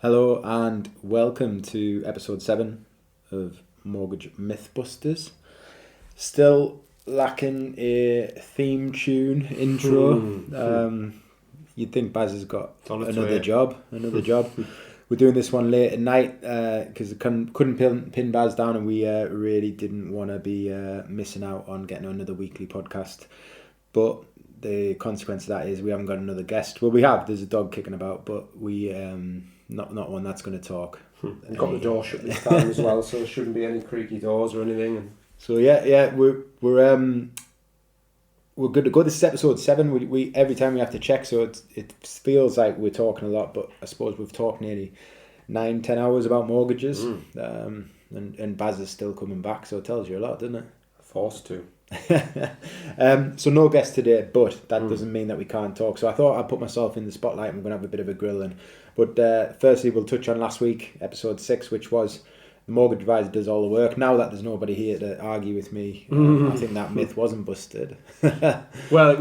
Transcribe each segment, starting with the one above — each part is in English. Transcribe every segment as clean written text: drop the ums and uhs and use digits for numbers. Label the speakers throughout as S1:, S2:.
S1: Hello and welcome to episode 7 of Mortgage Mythbusters. Still lacking a theme tune intro. You'd think Baz has got another job. We're doing this one late at night because I couldn't pin Baz down, and we really didn't want to be missing out on getting another weekly podcast. But the consequence of that is we haven't got another guest. Well, we have. There's a dog kicking about, but we not one that's going to to talk.
S2: We've got the door shut this time as well, so there shouldn't be any creaky doors or anything. And
S1: so we're good to go. This is episode 7. We every time we have to check, so it feels like we're talking a lot, but I suppose we've talked nearly 9-10 hours about mortgages. And Baz is still coming back, so it tells you a lot, doesn't it?
S2: Forced to.
S1: So no guest today, but that doesn't mean that we can't talk. So I thought I'd put myself in the spotlight. I'm going to have a bit of a grill. But firstly, we'll touch on last week, episode 6, which was the mortgage advisor does all the work. Now that there's nobody here to argue with me, I think that myth wasn't busted.
S2: Well, it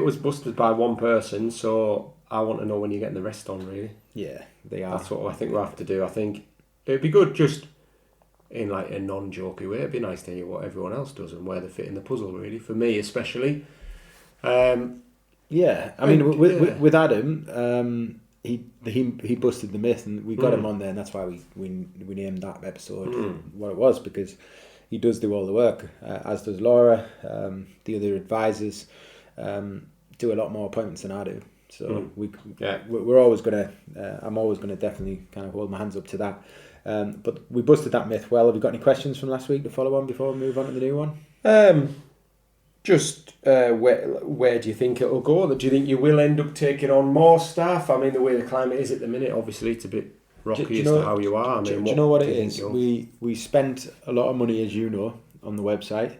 S2: was busted by one person, so I want to know when you're getting the rest on, really.
S1: Yeah, they are.
S2: That's what I think we have to do. I think it'd be good just in like a non-jokey way. It'd be nice to hear what everyone else does and where they fit in the puzzle, really, for me especially.
S1: Yeah, I mean, with Adam, he busted the myth, and we got him on there, and that's why we named that episode what it was, because he does do all the work, as does Laura. The other advisors do a lot more appointments than I do, so we're always gonna. I'm always gonna definitely kind of hold my hands up to that. But we busted that myth well. Have you got any questions from last week to follow on before we move on to the new one?
S2: Just where do you think it'll go? Do you think you will end up taking on more staff? I mean, the way the climate is at the minute, obviously it's a bit rocky to how you are.
S1: Do you know what it is? We spent a lot of money, as you know, on the website,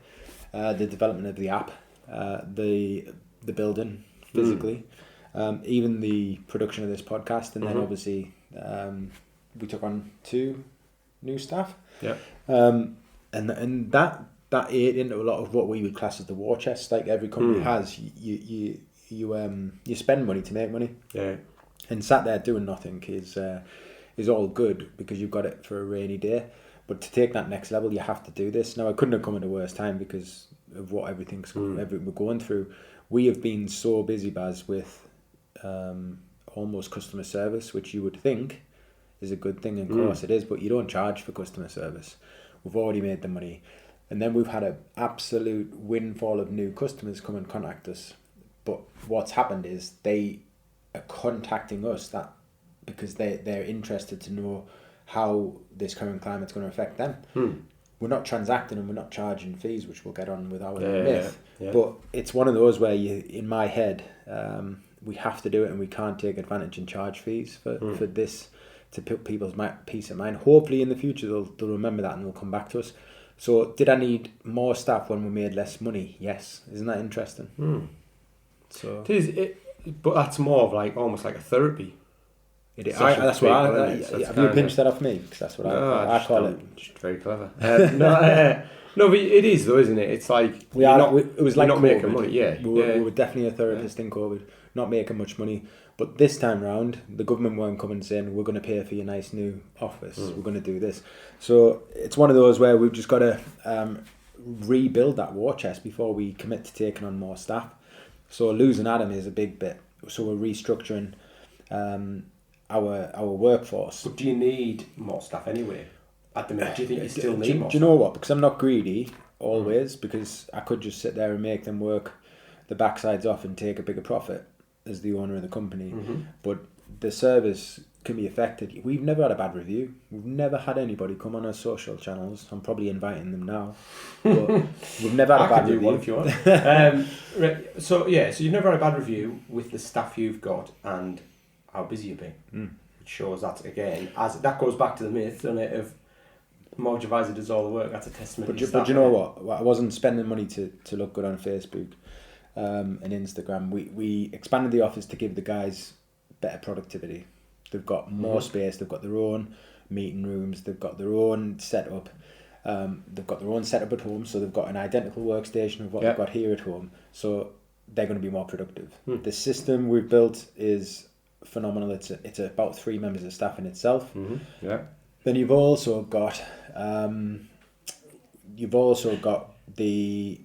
S1: the development of the app, the building physically, even the production of this podcast, and then obviously we took on 2 new staff.
S2: Yeah.
S1: And that ate into a lot of what we would class as the war chest, like every company has. You spend money to make money.
S2: Yeah.
S1: And sat there doing nothing is all good because you've got it for a rainy day. But to take that next level, you have to do this. Now, I couldn't have come at a worse time because of what everything we're going through. We have been so busy, Baz, with almost customer service, which you would think is a good thing. Of course it is, but you don't charge for customer service. We've already made the money. And then we've had an absolute windfall of new customers come and contact us. But what's happened is they are contacting us because they're interested to know how this current climate's going to affect them. We're not transacting and we're not charging fees, which we'll get on with our myth.
S2: Yeah.
S1: But it's one of those where in my head, we have to do it and we can't take advantage and charge fees for this to put people's peace of mind. Hopefully in the future they'll remember that and they'll come back to us. So, did I need more staff when we made less money? Yes. Isn't that interesting? So
S2: it is, but that's more of like almost like a therapy.
S1: It is. That's what have you pinched that off me? Because that's what I call it.
S2: Just very clever. No, but it is though, isn't it? It's like
S1: it was like
S2: not
S1: COVID.
S2: Making money. Yeah,
S1: we were definitely a therapist in COVID, not making much money. But this time round, the government weren't coming saying, we're going to pay for your nice new office. We're going to do this. So it's one of those where we've just got to rebuild that war chest before we commit to taking on more staff. So losing Adam is a big bit. So we're restructuring our workforce.
S2: But do you need more staff anyway? At the minute, do you think you still need more?
S1: Do you know what? Because I'm not greedy always, because I could just sit there and make them work the backsides off and take a bigger profit as the owner of the company. But the service can be affected. We've never had a bad review. We've never had anybody come on our social channels. I'm probably inviting them now. But we've never had a bad review.
S2: One if you want. So you've never had a bad review with the staff you've got and how busy you've been. Which shows that again, as that goes back to the myth, doesn't it, of mortgage advisor does all the work. That's a testament.
S1: But you know what? I wasn't spending money to look good on Facebook and Instagram. We expanded the office to give the guys better productivity. They've got more space. They've got their own meeting rooms. They've got their own setup. They've got their own setup at home, so they've got an identical workstation of what they've got here at home. So they're going to be more productive. The system we've built is phenomenal. It's about 3 members of staff in itself.
S2: Yeah.
S1: Then you've also got the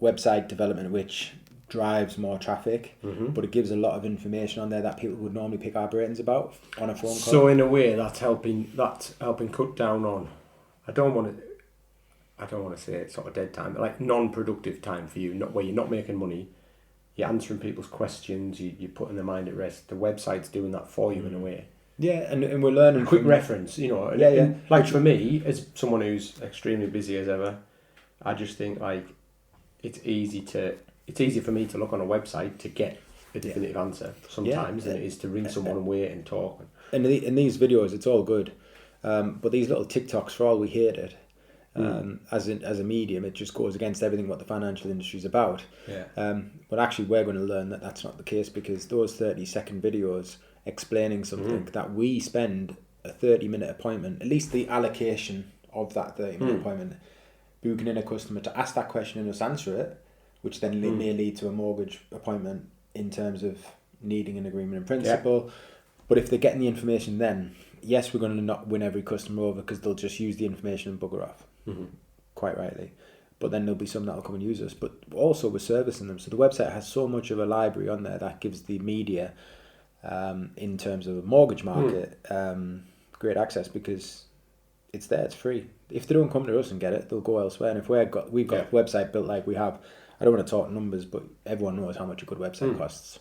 S1: website development, which drives more traffic, but it gives a lot of information on there that people would normally pick our brains about on a phone call.
S2: So in a way, that's helping cut down on. I don't want to say it's sort of dead time, but like non-productive time for you, not where you're not making money. You're answering people's questions. You're putting their mind at rest. The website's doing that for you in a way.
S1: Yeah, and we're learning.
S2: Quick reference, And like for me, as someone who's extremely busy as ever, I just think like it's easy for me to look on a website to get a definitive answer sometimes than it is to ring someone and wait and talk.
S1: And in these videos, it's all good, but these little TikToks, for all we hate it, as a medium, it just goes against everything what the financial industry is about.
S2: Yeah.
S1: But actually, we're going to learn that that's not the case, because those 30-second videos explaining something that we spend a 30-minute appointment, at least the allocation of that 30-minute appointment, booking in a customer to ask that question and us answer it, which then may lead to a mortgage appointment in terms of needing an agreement in principle. Yeah. But if they're getting the information then, yes, we're going to not win every customer over because they'll just use the information and bugger off, quite rightly. But then there'll be some that'll come and use us. But also we're servicing them. So the website has so much of a library on there that gives the media, in terms of a mortgage market, great access, because it's there, it's free. If they don't come to us and get it, they'll go elsewhere. And if we've got a website built like we have, I don't want to talk numbers, but everyone knows how much a good website costs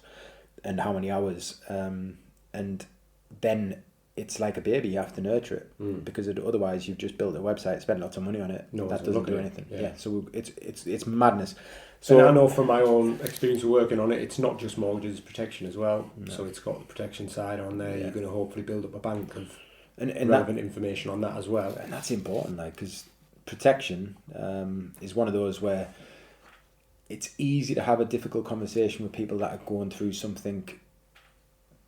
S1: and how many hours. And then it's like a baby, you have to nurture it, because otherwise you've just built a website, spent lots of money on it, that doesn't do anything. Yeah. So it's madness. So
S2: and I know from my own experience of working on it, it's not just mortgages, it's protection as well. No. So it's got the protection side on there. Yeah. You're going to hopefully build up a bank of relevant information on that as well.
S1: And that's important, like, because protection is one of those where it's easy to have a difficult conversation with people that are going through something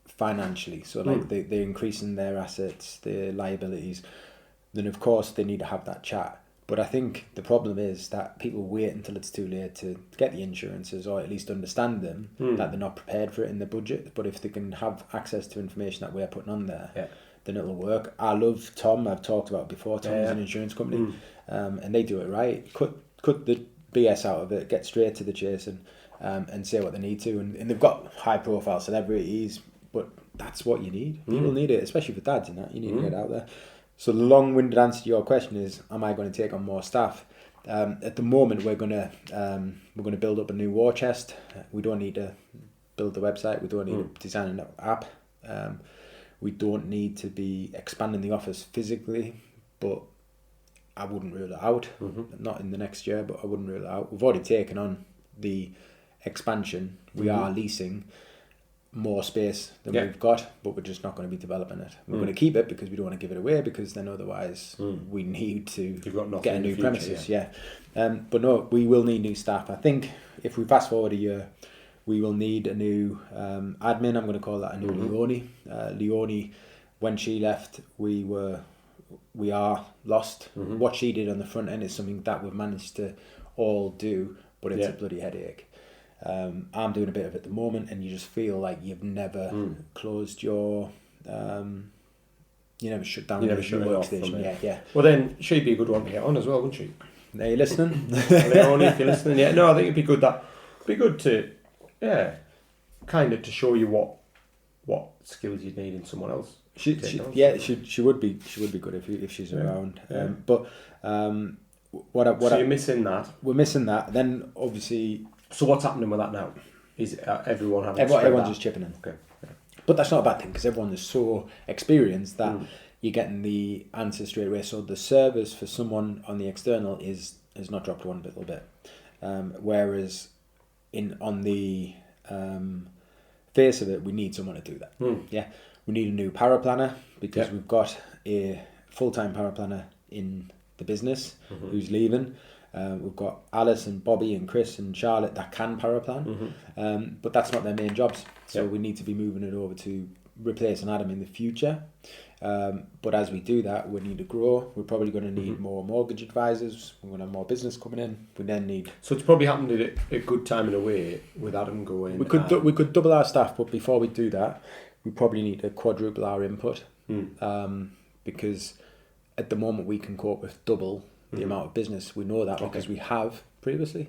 S1: financially. So like they're increasing their assets, their liabilities, then of course they need to have that chat. But I think the problem is that people wait until it's too late to get the insurances, or at least understand them, that they're not prepared for it in their budget. But if they can have access to information that we're putting on there, then it'll work. I love Tom, I've talked about it before. Tom is an insurance company, and they do it right. Cut the BS out of it, get straight to the chase, and say what they need to. And they've got high profile celebrities, but that's what you need. People need it, especially for dads and that. You need to get out there. So the long-winded answer to your question is, am I going to take on more staff? At the moment, we're going to build up a new war chest. We don't need to build the website. We don't need to design an app. We don't need to be expanding the office physically, but I wouldn't rule it out. Not in the next year, but I wouldn't rule it out. We've already taken on the expansion. We are leasing more space than we've got, but we're just not going to be developing it. We're going to keep it because we don't want to give it away, because then otherwise we need to get a new premises. But no, we will need new staff. I think if we fast forward a year, we will need a new admin. I'm going to call that a new Leonie. Leonie, when she left, we are lost. What she did on the front end is something that we've managed to all do, but it's a bloody headache. I'm doing a bit of it at the moment, and you just feel like you've never closed your you never shut down your workstation.
S2: Well, then she'd be a good one to get on as well, wouldn't she?
S1: Are you listening?
S2: Only if you're listening. No, I think it'd be good to kind of to show you what skills you'd need in someone else.
S1: She would be good if she's around. But so
S2: you're missing that.
S1: We're missing that. Then obviously.
S2: So what's happening with that now? Is everyone having
S1: everyone's just chipping in? Okay. Yeah. But that's not a bad thing, because everyone is so experienced that you're getting the answer straight away. So the service for someone on the external has not dropped one little bit, whereas on the face of it, we need someone to do that. We need a new paraplanner, because we've got a full-time paraplanner in the business who's leaving. We've got Alice and Bobby and Chris and Charlotte that can paraplan, but that's not their main jobs. So we need to be moving it over to replace an Adam in the future. But as we do that, we need to grow. We're probably going to need more mortgage advisors. We're going to have more business coming in. We then need.
S2: So it's probably happened at a good time in a way with Adam going.
S1: We could double our staff, but before we do that, we probably need to quadruple our input. Because at the moment we can cope with double the amount of business. We know that because we have previously.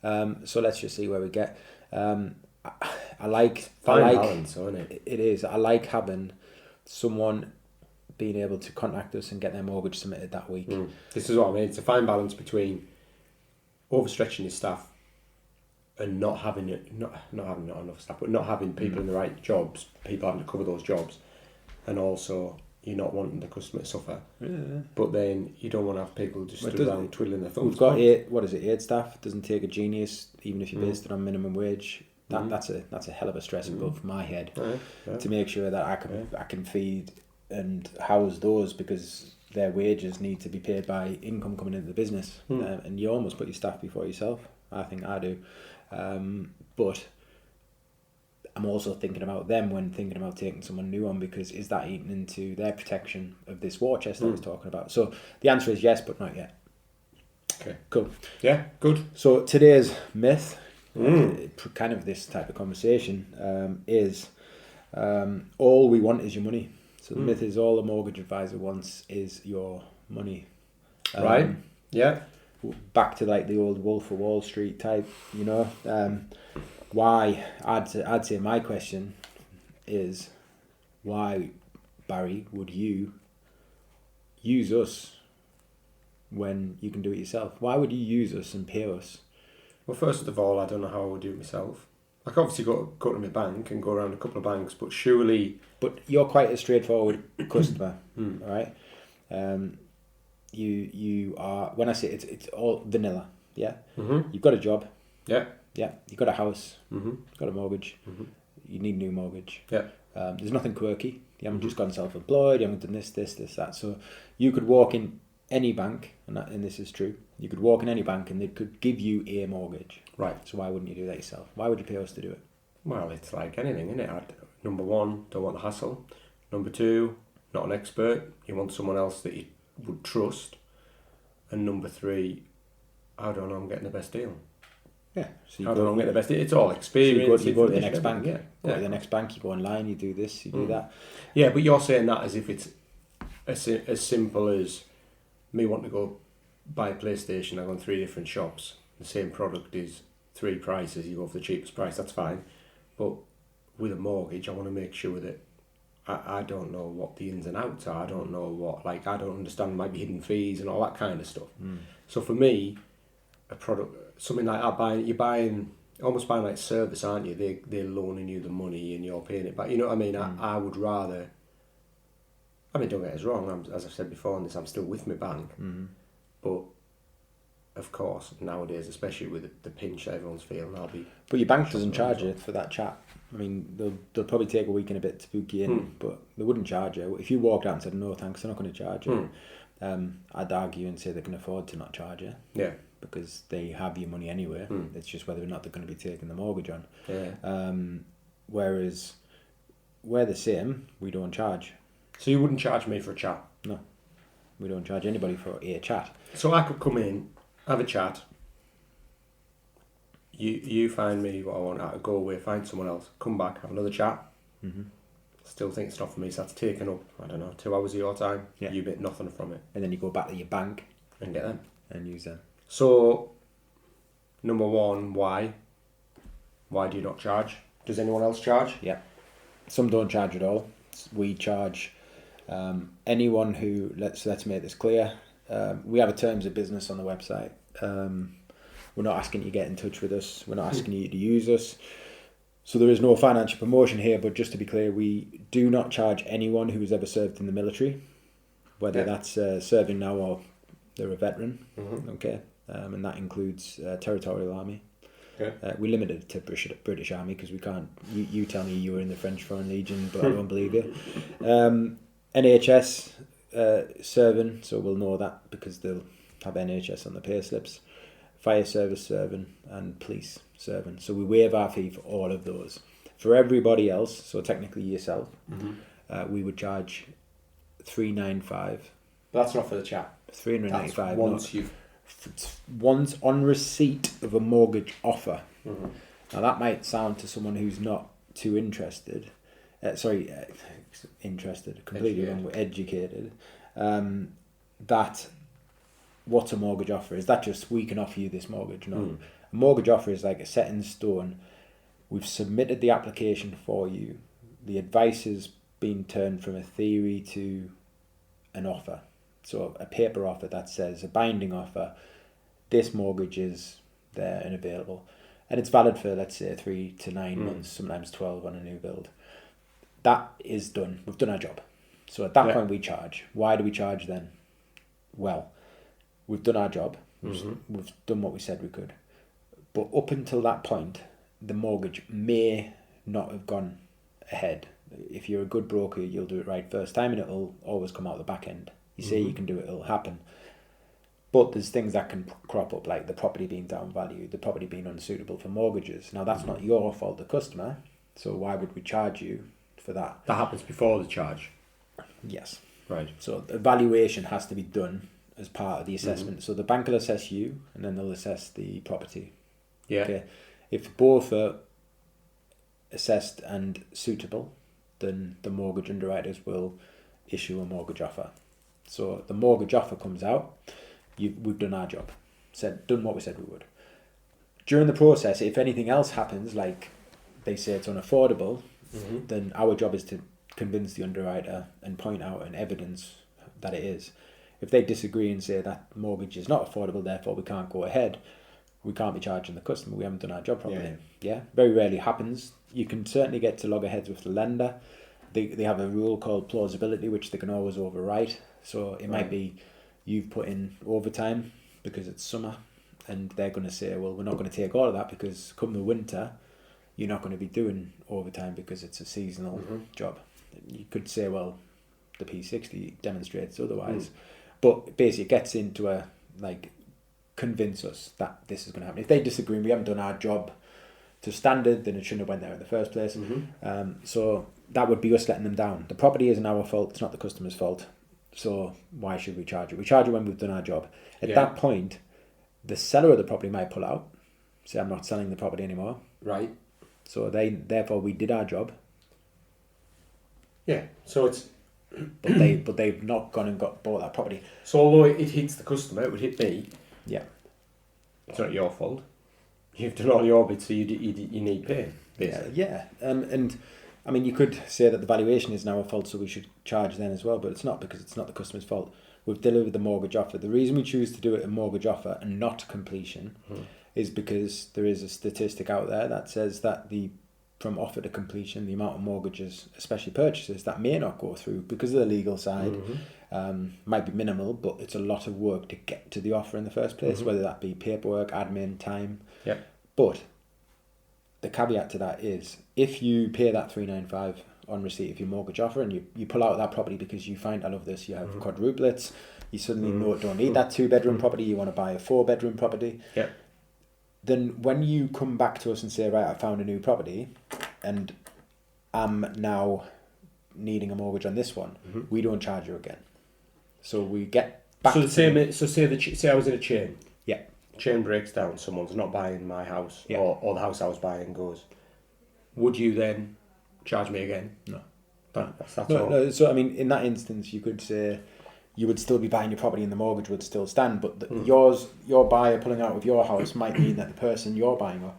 S1: So let's just see where we get. I like
S2: balance, isn't it?
S1: It is. I like having someone being able to contact us and get their mortgage submitted that week.
S2: This is what I mean. It's a fine balance between overstretching your staff and not having not enough staff, but not having people in the right jobs, people having to cover those jobs, and also you're not wanting the customer to suffer.
S1: Yeah.
S2: But then you don't want to have people just stood around twiddling their thumbs.
S1: We've got eight staff. It doesn't take a genius, even if you based it on minimum wage. That's a hell of a stress above my head to make sure that I can feed and house those, because their wages need to be paid by income coming into the business. And you almost put your staff before yourself. I think I do. But I'm also thinking about them when thinking about taking someone new on, because is that eating into their protection of this war chest I was talking about? So the answer is yes, but not yet.
S2: Okay.
S1: Cool.
S2: Yeah, good.
S1: So today's myth, kind of this type of conversation, is all we want is your money. So the myth is all a mortgage advisor wants is your money.
S2: Right. Yeah.
S1: Back to like the old Wolf of Wall Street type, you know. Why? I'd say my question is, why, Barry, would you use us when you can do it yourself? Why would you use us and pay us?
S2: Well, first of all, I don't know how I would do it myself. I could obviously go to my bank and go around a couple of banks, but surely...
S1: But you're quite a straightforward customer, all right? You are, when I say it's all vanilla, yeah? You've got a job.
S2: Yeah.
S1: Yeah, you've got a house. You've got a mortgage. You need a new mortgage.
S2: Yeah.
S1: There's nothing quirky. You haven't just gone self-employed. You haven't done this, that. So you could walk in any bank, and this is true. You could walk in any bank and they could give you a mortgage.
S2: Right.
S1: So why wouldn't you do that yourself? Why would you pay us to do it?
S2: Well, it's like anything, isn't it? Number one, don't want the hassle. Number two, not an expert. You want someone else that you would trust. And number three, I don't know, I'm getting the best deal.
S1: Yeah. So
S2: I don't know, I'm getting the best deal. It's all experience.
S1: So you go to the next bank.
S2: Yeah.
S1: Go to the next bank, you go online, you do this, you do that.
S2: Yeah, but you're saying that as if it's as simple as me wanting to go buy a PlayStation. I go in 3 different shops. The same product is 3 prices. You go for the cheapest price. That's fine. But with a mortgage, I want to make sure that I don't know what the ins and outs are. I don't know what, I don't understand, might be hidden fees and all that kind of stuff. So for me, a product, something like that, you're buying like service, aren't you? They're loaning you the money and you're paying it back. You know what I mean? I would rather. I mean, don't get us wrong. As I've said before on this, I'm still with my bank, but of course nowadays, especially with the pinch that everyone's feeling,
S1: But your bank doesn't charge you for that chat. I mean, they'll probably take a week and a bit to book you in, but they wouldn't charge you. If you walked out and said no thanks, they're not going to charge you. I'd argue and say they can afford to not charge you.
S2: Yeah.
S1: Because they have your money anyway. It's just whether or not they're going to be taking the mortgage on.
S2: Yeah.
S1: Whereas we're the same, we don't charge.
S2: So you wouldn't charge me for a chat?
S1: No. We don't charge anybody for a chat.
S2: So I could come in, have a chat. You find me what I want, I go away, find someone else, come back, have another chat. Still think it's not for me, so that's taken up, I don't know, 2 hours of your time.
S1: Yeah.
S2: You get nothing from it.
S1: And then you go back to your bank
S2: and get them.
S1: And use them.
S2: So, number one, why? Why do you not charge? Does anyone else charge?
S1: Yeah. Some don't charge at all. We charge anyone who, let's make this clear, we have a terms of business on the website. We're not asking you to get in touch with us. We're not asking you to use us. So there is no financial promotion here, but just to be clear, we do not charge anyone who has ever served in the military, whether that's serving now or they're a veteran. Okay. And that includes Territorial Army.
S2: Okay.
S1: We limit it to British Army because we can't. You tell me you were in the French Foreign Legion, but I don't believe you. NHS serving, so we'll know that because they'll have NHS on the pay slips. Fire service serving and police serving. So we waive our fee for all of those. For everybody else, so technically yourself,
S2: Mm-hmm.
S1: we would charge $395.
S2: But that's not for the chat.
S1: $395.
S2: That's once you've...
S1: Once on receipt of a mortgage offer.
S2: Mm-hmm.
S1: Now that might sound to someone who's not too interested. Interested, completely wrong. Educated. That what's a mortgage offer? Is that just we can offer you this mortgage? No. A mortgage offer is like a set in stone. We've submitted the application for you. The advice has been turned from a theory to an offer. So a paper offer that says a binding offer. This mortgage is there and available. And it's valid for, let's say, 3 to 9 months, sometimes 12 on a new build. That is done. We've done our job. So at that point we charge. Why do we charge then? Well, we've done our job. We've done what we said we could. But up until that point, the mortgage may not have gone ahead. If you're a good broker, you'll do it right first time and it'll always come out the back end. You say you can do it, it'll happen. But there's things that can crop up, like the property being downvalued, the property being unsuitable for mortgages. Now, that's not your fault, the customer. So why would we charge you for that?
S2: That happens before the charge.
S1: Yes.
S2: Right.
S1: So the valuation has to be done as part of the assessment. So the bank will assess you and then they'll assess the property.
S2: Yeah.
S1: Okay. If both are assessed and suitable, then the mortgage underwriters will issue a mortgage offer. So the mortgage offer comes out. We've done our job. Done what we said we would. During the process, if anything else happens, like they say it's unaffordable, then our job is to convince the underwriter and point out an evidence that it is. If they disagree and say that mortgage is not affordable, therefore we can't go ahead, we can't be charging the customer. We haven't done our job properly. Yeah. Very rarely happens. You can certainly get to loggerheads with the lender. They have a rule called plausibility, which they can always overwrite. So it might be you've put in overtime because it's summer and they're going to say, well, we're not going to take all of that because come the winter, you're not going to be doing overtime because it's a seasonal job. You could say, well, the P60 demonstrates otherwise. But basically it gets into a, like, convince us that this is going to happen. If they disagree and we haven't done our job to standard, then it shouldn't have went there in the first place. So that would be us letting them down. The property isn't our fault, it's not the customer's fault. So why should we charge it? We charge it when we've done our job. At that point, the seller of the property might pull out, say I'm not selling the property anymore.
S2: Right.
S1: So therefore we did our job.
S2: Yeah. So it's...
S1: but they've not gone and bought that property.
S2: So although it hits the customer, it would hit me.
S1: Yeah.
S2: It's not your fault. You've done all your bits, so you need pay. Basically.
S1: Yeah. And I mean, you could say that the valuation is now our fault, so we should charge then as well, but it's not, because it's not the customer's fault. We've delivered the mortgage offer. The reason we choose to do it a mortgage offer and not completion is because there is a statistic out there that says that from offer to completion, the amount of mortgages, especially purchases, that may not go through because of the legal side might be minimal, but it's a lot of work to get to the offer in the first place, whether that be paperwork, admin, time.
S2: Yeah.
S1: But the caveat to that is if you pay that $395 on receipt of your mortgage offer and you pull out that property because you find, I love this, you have quadruplets, you suddenly don't need that 2-bedroom property, you want to buy a 4-bedroom property.
S2: Yeah.
S1: Then when you come back to us and say, right, I found a new property and I'm now needing a mortgage on this one, we don't charge you again. So we get back
S2: to... say I was in a chain.
S1: Yeah.
S2: Chain breaks down, someone's not buying my house,
S1: Yeah.
S2: or the house I was buying goes. Would you then charge me again?
S1: No.
S2: That's all.
S1: No, so I mean, in that instance, you could say you would still be buying your property and the mortgage would still stand, but your buyer pulling out of your house might mean that the person you're buying off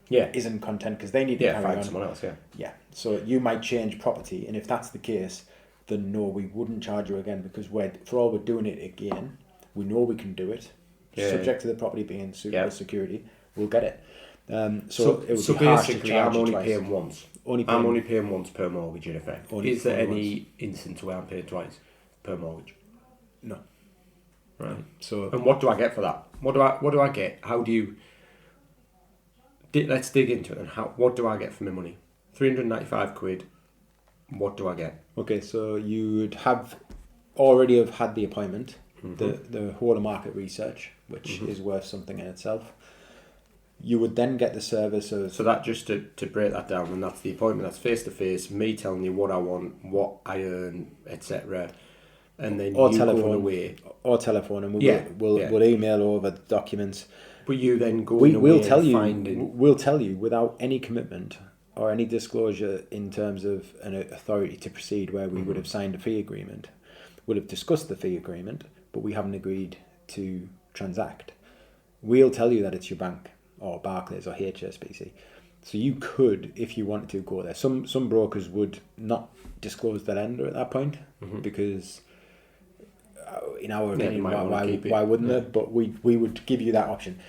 S1: isn't content because they need to carry
S2: find
S1: on.
S2: someone else.
S1: Yeah. So you might change property, and if that's the case, then no, we wouldn't charge you again because for all we're doing it again, we know we can do it. Subject to the property being suitable security, we'll get it. So it would be harsh to
S2: basically,
S1: charge
S2: I'm only
S1: twice.
S2: paying once. I'm only paying once per mortgage in effect. Is there any instance where I'm paying twice per mortgage?
S1: No.
S2: Right.
S1: So
S2: and what do I get for that? What do I get? How do you? Let's dig into it. And what do I get for my money? £395. What do I get?
S1: Okay, so you would already have had the appointment, the whole of market research, which is worth something in itself. You would then get the service of...
S2: So that, just to break that down, and that's the appointment, that's face-to-face, me telling you what I want, what I earn, etc. And then
S1: or
S2: you
S1: telephone,
S2: going away.
S1: Or telephone, and we'll email over the documents.
S2: But you then going away
S1: we'll tell
S2: and
S1: you,
S2: finding...
S1: We'll tell you without any commitment or any disclosure in terms of an authority to proceed, where we would have signed a fee agreement, would have discussed the fee agreement, but we haven't agreed to transact. We'll tell you that it's your bank, or Barclays, or HSBC. So you could, if you wanted to, go there. Some brokers would not disclose their lender at that point, because in our opinion, why wouldn't they? But we would give you that option.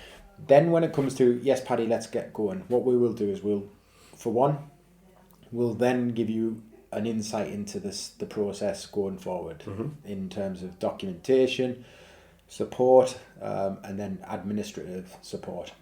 S1: Then when it comes to, yes, Paddy, let's get going, what we will do is we'll then give you an insight into the process going forward, in terms of documentation, support, and then administrative support.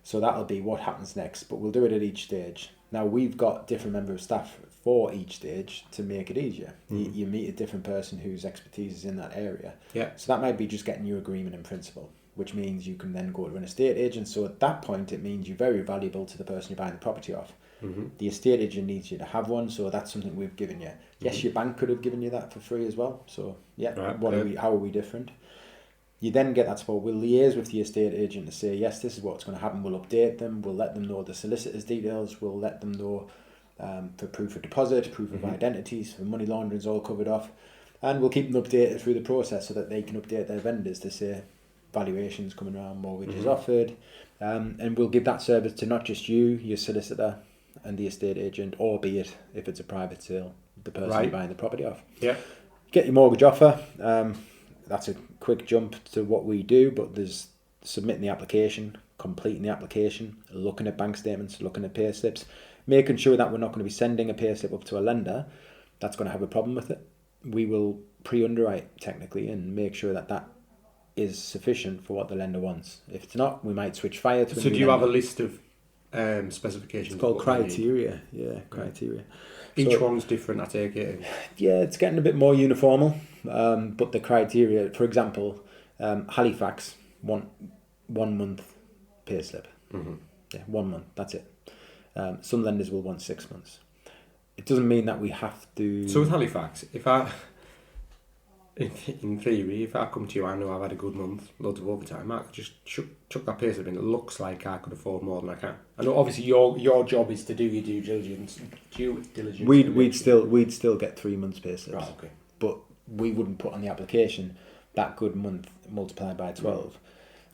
S1: So that'll be what happens next, but we'll do it at each stage. Now, we've got different members of staff for each stage to make it easier. You meet a different person whose expertise is in that area.
S2: Yeah.
S1: So that might be just getting you agreement in principle, which means you can then go to an estate agent. So at that point, it means you're very valuable to the person you're buying the property off. The estate agent needs you to have one, so that's something we've given you. Yes, your bank could have given you that for free as well. So yeah, right, how are we different? You then get that support. We'll liaise with the estate agent to say, yes, this is what's going to happen. We'll update them. We'll let them know the solicitor's details. We'll let them know for proof of deposit, proof of identities, for money laundering is all covered off. And we'll keep them updated through the process so that they can update their vendors to say valuations coming around, mortgages offered. And we'll give that service to not just you, your solicitor, and the estate agent, albeit if it's a private sale, the person you're buying the property off.
S2: Yeah.
S1: Get your mortgage offer. That's a quick jump to what we do, but there's submitting the application, completing the application, looking at bank statements, looking at pay slips, making sure that we're not going to be sending a pay slip up to a lender that's going to have a problem with it. We will pre-underwrite technically and make sure that that is sufficient for what the lender wants. If it's not, we might switch fire to a
S2: So do you
S1: lender.
S2: have a list of specifications?
S1: It's called criteria. Yeah, criteria.
S2: Each one's different, I take it.
S1: Yeah, it's getting a bit more uniformal. But the criteria, for example, Halifax want 1 month pay slip. Yeah, 1 month, that's it. Some lenders will want 6 months. It doesn't mean that we have to...
S2: So with Halifax, if I, in theory, if I come to you, I know I've had a good month, loads of overtime, I could just chuck that pay slip in. It looks like I could afford more than I can. I know obviously your job is to do your due diligence.
S1: We'd still get 3 months pay slips.
S2: Right, okay.
S1: But we wouldn't put on the application that good month multiplied by 12.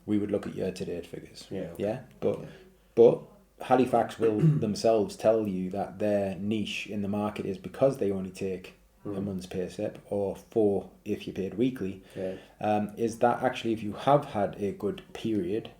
S1: We would look at year-to-date figures.
S2: Yeah. Okay.
S1: Yeah. But Halifax will themselves tell you that their niche in the market is because they only take a month's pay slip, or 4 if you paid weekly. Yeah. Is that actually if you have had a good period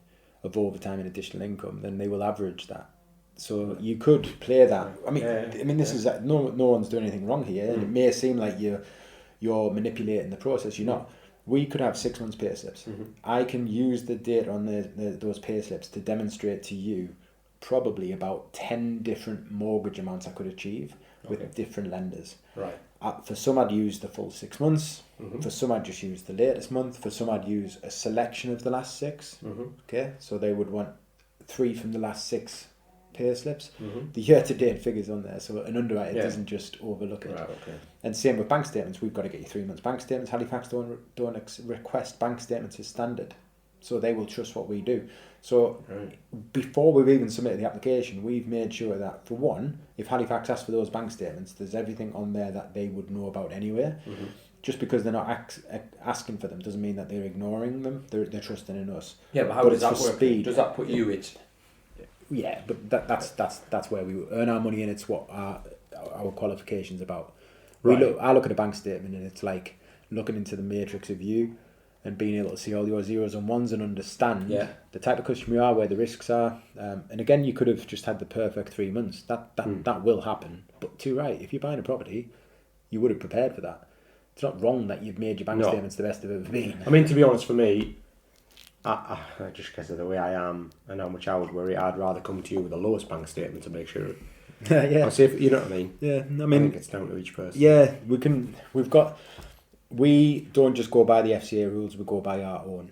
S1: of overtime and additional income, then they will average that. So you could play that. I mean, this is no one's doing anything wrong here, and it may seem like you're manipulating the process. You're not. We could have 6 months pay slips. I can use the data on those pay slips to demonstrate to you probably about 10 different mortgage amounts I could achieve with different lenders.
S2: Right.
S1: For some I'd use the full 6 months. For some I'd just use the latest month. For some I'd use a selection of the last 6. Okay, so they would want 3 from the last 6 pay slips. The year-to-date figures on there, so an underwriter doesn't just overlook it. Right, okay. And same with bank statements. We've got to get you 3 months bank statements. Halifax don't request bank statements as standard, so they will trust what we do. So before we've even submitted the application, we've made sure that, for one, if Halifax asks for those bank statements, there's everything on there that they would know about anyway. Just because they're not asking for them doesn't mean that they're ignoring them. They're trusting in us.
S2: Yeah, but how does that work? Speed. Does that put you at...
S1: Yeah, but that's where we earn our money, and it's what our qualifications about. I look at a bank statement, and it's like looking into the matrix of you and being able to see all your zeros and ones and understand the type of customer you are, where the risks are. And again, you could have just had the perfect 3 months. That will happen. But too right, if you're buying a property, you would have prepared for that. It's not wrong that you've made your bank statements the best they've ever been.
S2: I mean, to be honest, for me, I just because of the way I am and how much I would worry, I'd rather come to you with the lowest bank statement to make sure.
S1: Yeah.
S2: See if, you know what I mean?
S1: Yeah, I mean,
S2: I think it's down to each person.
S1: Yeah, we don't just go by the FCA rules. We go by our own.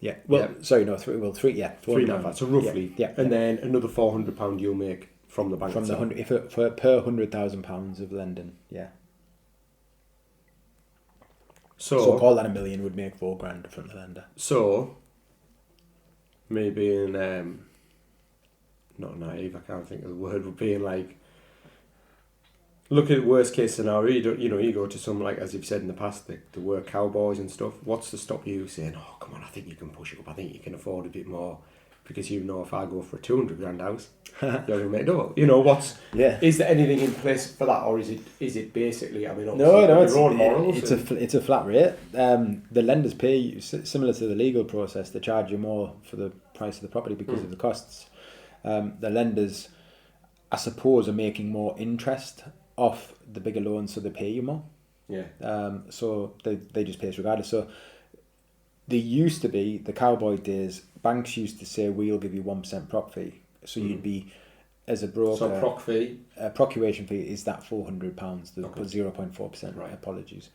S1: Yeah. Well,
S2: Yeah.
S1: sorry, no, three. Yeah,
S2: 3.95. So roughly.
S1: Yeah.
S2: And then another £400 you'll make from the bank
S1: from the
S2: itself.
S1: 100 if for per £100,000 of lending. Yeah. So call that $1 million would make £4,000 from the lender.
S2: So maybe in not naive, I can't think of the word, but being like, look at the worst case scenario. You go to someone like, as you've said in the past, the work cowboys and stuff. What's to stop you saying, "Oh, come on, I think you can push it up. I think you can afford a bit more," because you know if I go for a $200,000 house, you're going to make double. Is there anything in place for that, or is it basically? I mean,
S1: No,
S2: your own morals.
S1: It's a flat rate. The lenders pay you similar to the legal process. They charge you more for the price of the property because of the costs. The lenders, I suppose, are making more interest off the bigger loans, so they pay you more.
S2: Yeah.
S1: So they just pay us regardless. So there used to be, the cowboy days, banks used to say, we'll give you 1% proc fee. So you'd be, as a broker...
S2: So proc fee?
S1: Procuration fee is that £400, the 0.4%, right. Apologies.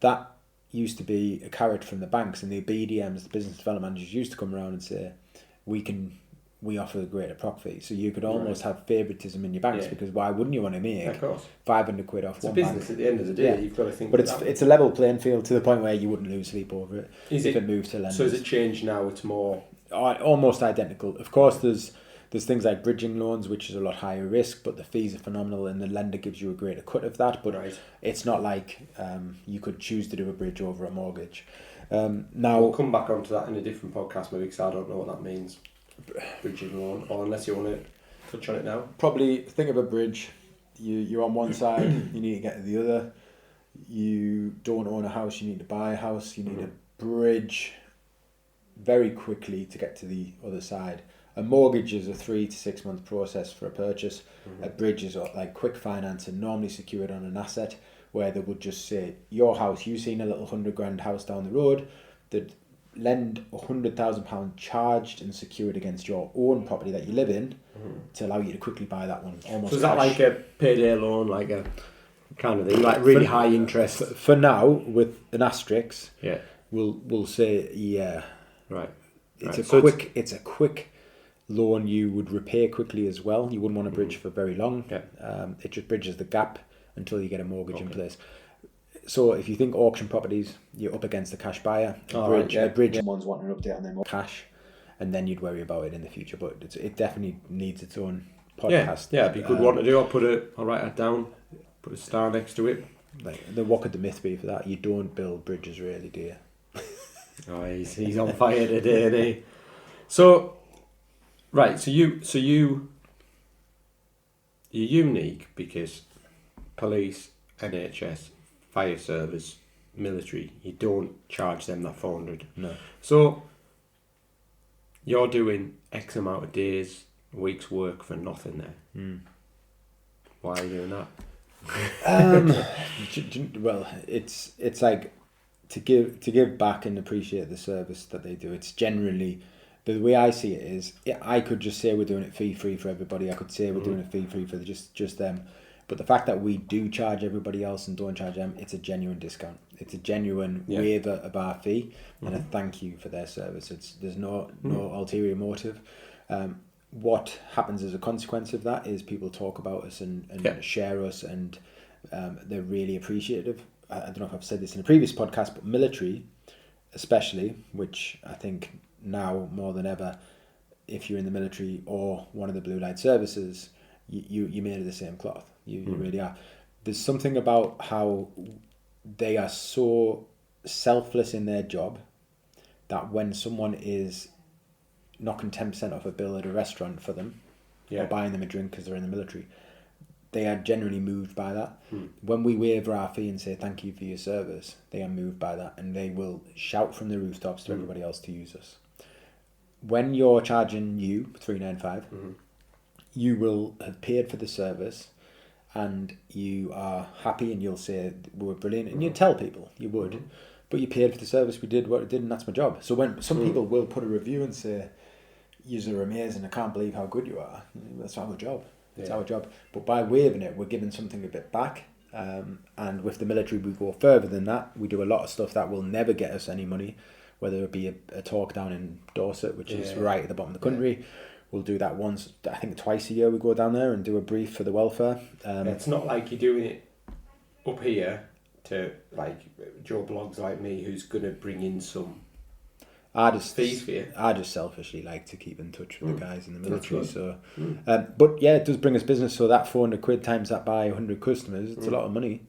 S1: That used to be a carrot from the banks, and the BDMs, the business development managers, used to come around and say, we offer a greater proc fee. So you could almost have favouritism in your banks, because why wouldn't you want to make £500 off one bank? It's a
S2: business at the end of the day. You've got to think.
S1: But it's a level playing field to the point where you wouldn't lose sleep over it if it moved to lenders.
S2: So has it changed now? It's more
S1: almost identical. Of course, there's things like bridging loans, which is a lot higher risk, but the fees are phenomenal, and the lender gives you a greater cut of that. But it's not like you could choose to do a bridge over a mortgage. Now
S2: we'll come back onto that in a different podcast maybe, because I don't know what that means. Bridging loan, or unless you want to touch on it now.
S1: Probably think of a bridge. You're on one side, you need to get to the other. You don't own a house, you need to buy a house. You need a bridge very quickly to get to the other side. A mortgage is a 3 to 6 month process for a purchase. A bridge is like quick finance and normally secured on an asset, where they would just say, your house, you've seen a little $100,000 house down the road, that lend £100,000 charged and secured against your own property that you live in, to allow you to quickly buy that one. Almost.
S2: So is that like a payday loan, like a kind of thing, like really high interest?
S1: For now, with an asterisk,
S2: yeah,
S1: we'll say
S2: right.
S1: It's a quick loan you would repay quickly as well. You wouldn't want to bridge for very long.
S2: Yeah.
S1: It just bridges the gap until you get a mortgage in place. So if you think auction properties, you're up against a cash buyer. A bridge, someone's wanting an update on their cash, and then you'd worry about it in the future. But it definitely needs its own podcast.
S2: Yeah, it'd be a good one to do. I'll write that down. Put a star next to it.
S1: What could the myth be for that? You don't build bridges, really, do you?
S2: Oh, he's on fire today, isn't he? So, right. So you're unique because police, NHS, fire service, military, you don't charge them that 400.
S1: No.
S2: So you're doing X amount of days, weeks work for nothing there. Why are you doing that?
S1: Well, it's like to give back and appreciate the service that they do. It's generally, the way I see it is, I could just say we're doing it fee free for everybody. I could say we're doing it fee free for just them. But the fact that we do charge everybody else and don't charge them, it's a genuine discount. It's a genuine waiver of our fee and a thank you for their service. There's no ulterior motive. What happens as a consequence of that is people talk about us and share us, and they're really appreciative. I don't know if I've said this in a previous podcast, but military especially, which I think now more than ever, if you're in the military or one of the blue light services, you're made of the same cloth. You really are. There's something about how they are so selfless in their job that when someone is knocking 10% off a bill at a restaurant for them, or buying them a drink because they're in the military, they are generally moved by that. When we waive our fee and say thank you for your service, they are moved by that, and they will shout from the rooftops to everybody else to use us. When you're charging you $395, you will have paid for the service, and you are happy, and you'll say we were brilliant, and you tell people you would, but you paid for the service. We did what it did, and that's my job. So when some people will put a review and say, "You are amazing. I can't believe how good you are." That's our job. It's our job. But by waiving it, we're giving something a bit back. And with the military, we go further than that. We do a lot of stuff that will never get us any money. whether it be a talk down in Dorset, which is
S2: Yeah.
S1: right at the bottom of the country. We'll do that once, I think twice a year we go down there and do a brief for the welfare.
S2: It's not like you're doing it up here to like Joe Blogs like me who's going to bring in some fees for you.
S1: I just selfishly like to keep in touch with the guys in the military. So,
S2: Mm.
S1: but yeah, it does bring us business. So that 400 quid times that by 100 customers, it's a lot of money.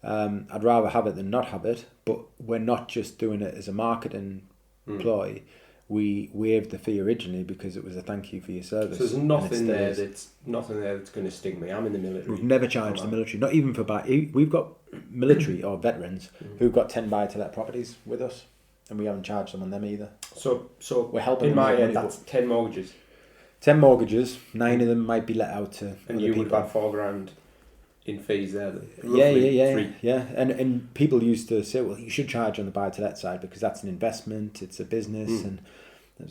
S1: I'd rather have it than not have it. But we're not just doing it as a marketing ploy. We waived the fee originally because it was a thank you for your service.
S2: So there's nothing there that's going to sting me. I'm in the military.
S1: We've never charged the military, not even for we've got military or veterans who've got 10 buy-to-let properties with us, and we haven't charged them on them either.
S2: So
S1: we're helping
S2: in
S1: them
S2: my
S1: make
S2: head,
S1: money,
S2: that's 10 mortgages.
S1: 10 mortgages, 9 of them might be let out to
S2: And
S1: other
S2: you
S1: people.
S2: would have had $4,000 in fees there.
S1: Yeah. And people used to say, well, you should charge on the buy-to-let side because that's an investment, it's a business, and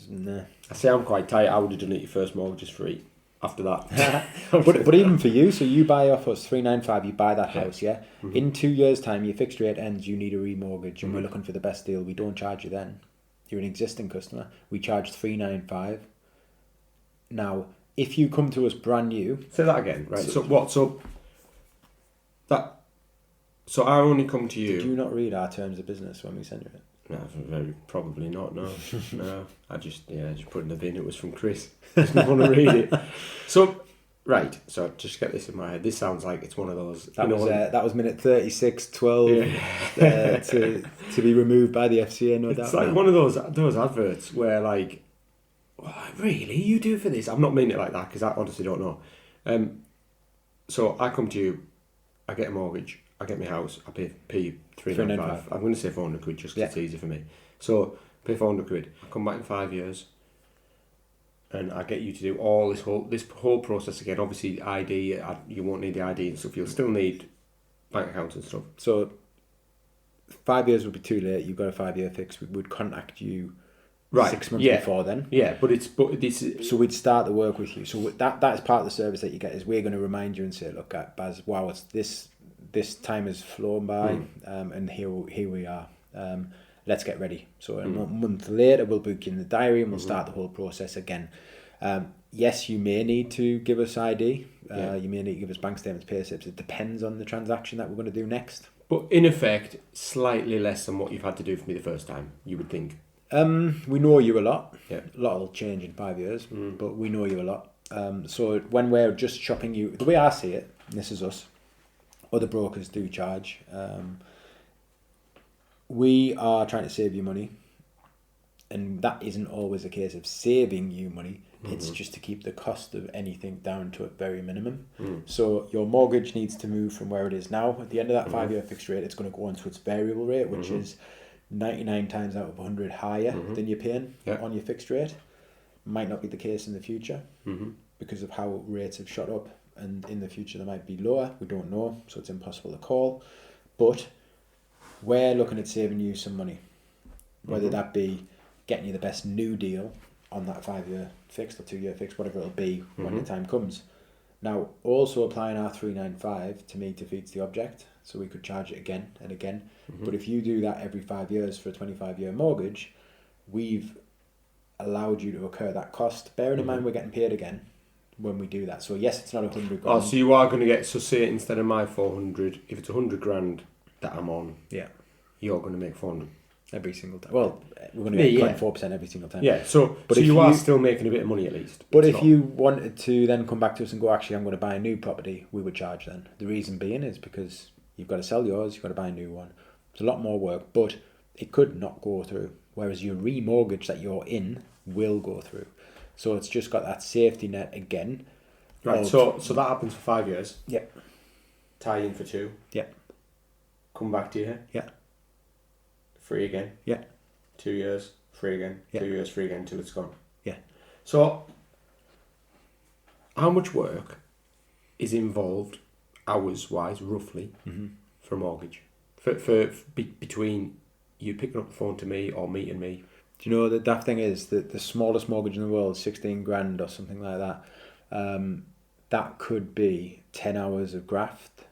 S1: nah.
S2: I say I'm quite tight. I would have done it your first mortgage free after that.
S1: but even for you, so you buy off us 395, you buy that
S2: Yeah.
S1: house, yeah? In 2 years' time, your fixed rate ends, you need a remortgage, and we're looking for the best deal. We don't charge you then. You're an existing customer. We charge 395. Now, if you come to us brand new...
S2: Say that again, right? So I only come to you...
S1: Did you not read our terms of business when we sent you it?
S2: No, very probably not. No, no. I just put it in the bin. It was from Chris. I didn't want to read it. So, right. So just get this in my head. This sounds like it's one of those.
S1: That was minute 36:12 to be removed by the FCA. No doubt.
S2: It's like one of those adverts where like, well, really, you do for this? I'm not meaning it like that because I honestly don't know. So I come to you, I get a mortgage. I get my house, I pay 395. I'm going to say 400 quid just because it's easy for me. So, pay 400 quid. I come back in 5 years and I get you to do all this whole process again. Obviously, ID, you won't need the ID and stuff. You'll still need bank accounts and stuff.
S1: So, 5 years would be too late. You've got a 5-year fix. We would contact you 6 months before then.
S2: Yeah, but
S1: so we'd start the work with you. So that is part of the service that you get is we're going to remind you and say, look, Baz, wow, it's this time has flown by, and here we are. Let's get ready. So a month later, we'll book you in the diary and we'll start the whole process again. Yes, you may need to give us ID. You may need to give us bank statements, pay slips. It depends on the transaction that we're going to do next.
S2: But in effect, slightly less than what you've had to do for me the first time, you would think.
S1: We know you a lot.
S2: Yeah.
S1: A lot will change in 5 years, but we know you a lot. So when we're just shopping you, the way I see it, and this is us, other brokers do charge. We are trying to save you money, and that isn't always a case of saving you money. It's just to keep the cost of anything down to a very minimum. So your mortgage needs to move from where it is now. At the end of that 5-year fixed rate, it's going to go on to its variable rate, which is 99 times out of 100 higher than you're paying on your fixed rate. Might not be the case in the future because of how rates have shot up. And in the future they might be lower, we don't know, so it's impossible to call. But we're looking at saving you some money, whether that be getting you the best new deal on that 5-year fixed or 2-year fixed, whatever it'll be when the time comes. Now, also applying our 395 to me defeats the object, so we could charge it again and again. But if you do that every 5 years for a 25-year mortgage, we've allowed you to incur that cost. Bearing in mind we're getting paid again when we do that. So yes, it's not 100 grand.
S2: Oh, so you are going to get, so say instead of my 400, if it's 100 grand that I'm on, you're going to make 400
S1: every single time. Well, we're going to get 4% every single time.
S2: Yeah, so you are still making a bit of money at least.
S1: But if you wanted to then come back to us and go, actually, I'm going to buy a new property, we would charge then. The reason being is because you've got to sell yours, you've got to buy a new one. It's a lot more work, but it could not go through. Whereas your remortgage that you're in will go through. So it's just got that safety net again.
S2: Right, so that happens for 5 years.
S1: Yeah.
S2: Tie in for 2.
S1: Yeah.
S2: Come back to you.
S1: Yeah.
S2: Free again.
S1: Yeah.
S2: 2 years, free again.
S1: Yeah.
S2: 2 years, free again till it's gone.
S1: Yeah.
S2: So, how much work is involved, hours-wise, roughly, for a mortgage? Between you picking up the phone to me or meeting me?
S1: Do you know the daft thing is that the smallest mortgage in the world, 16 grand or something like that, that could be 10 hours of graft,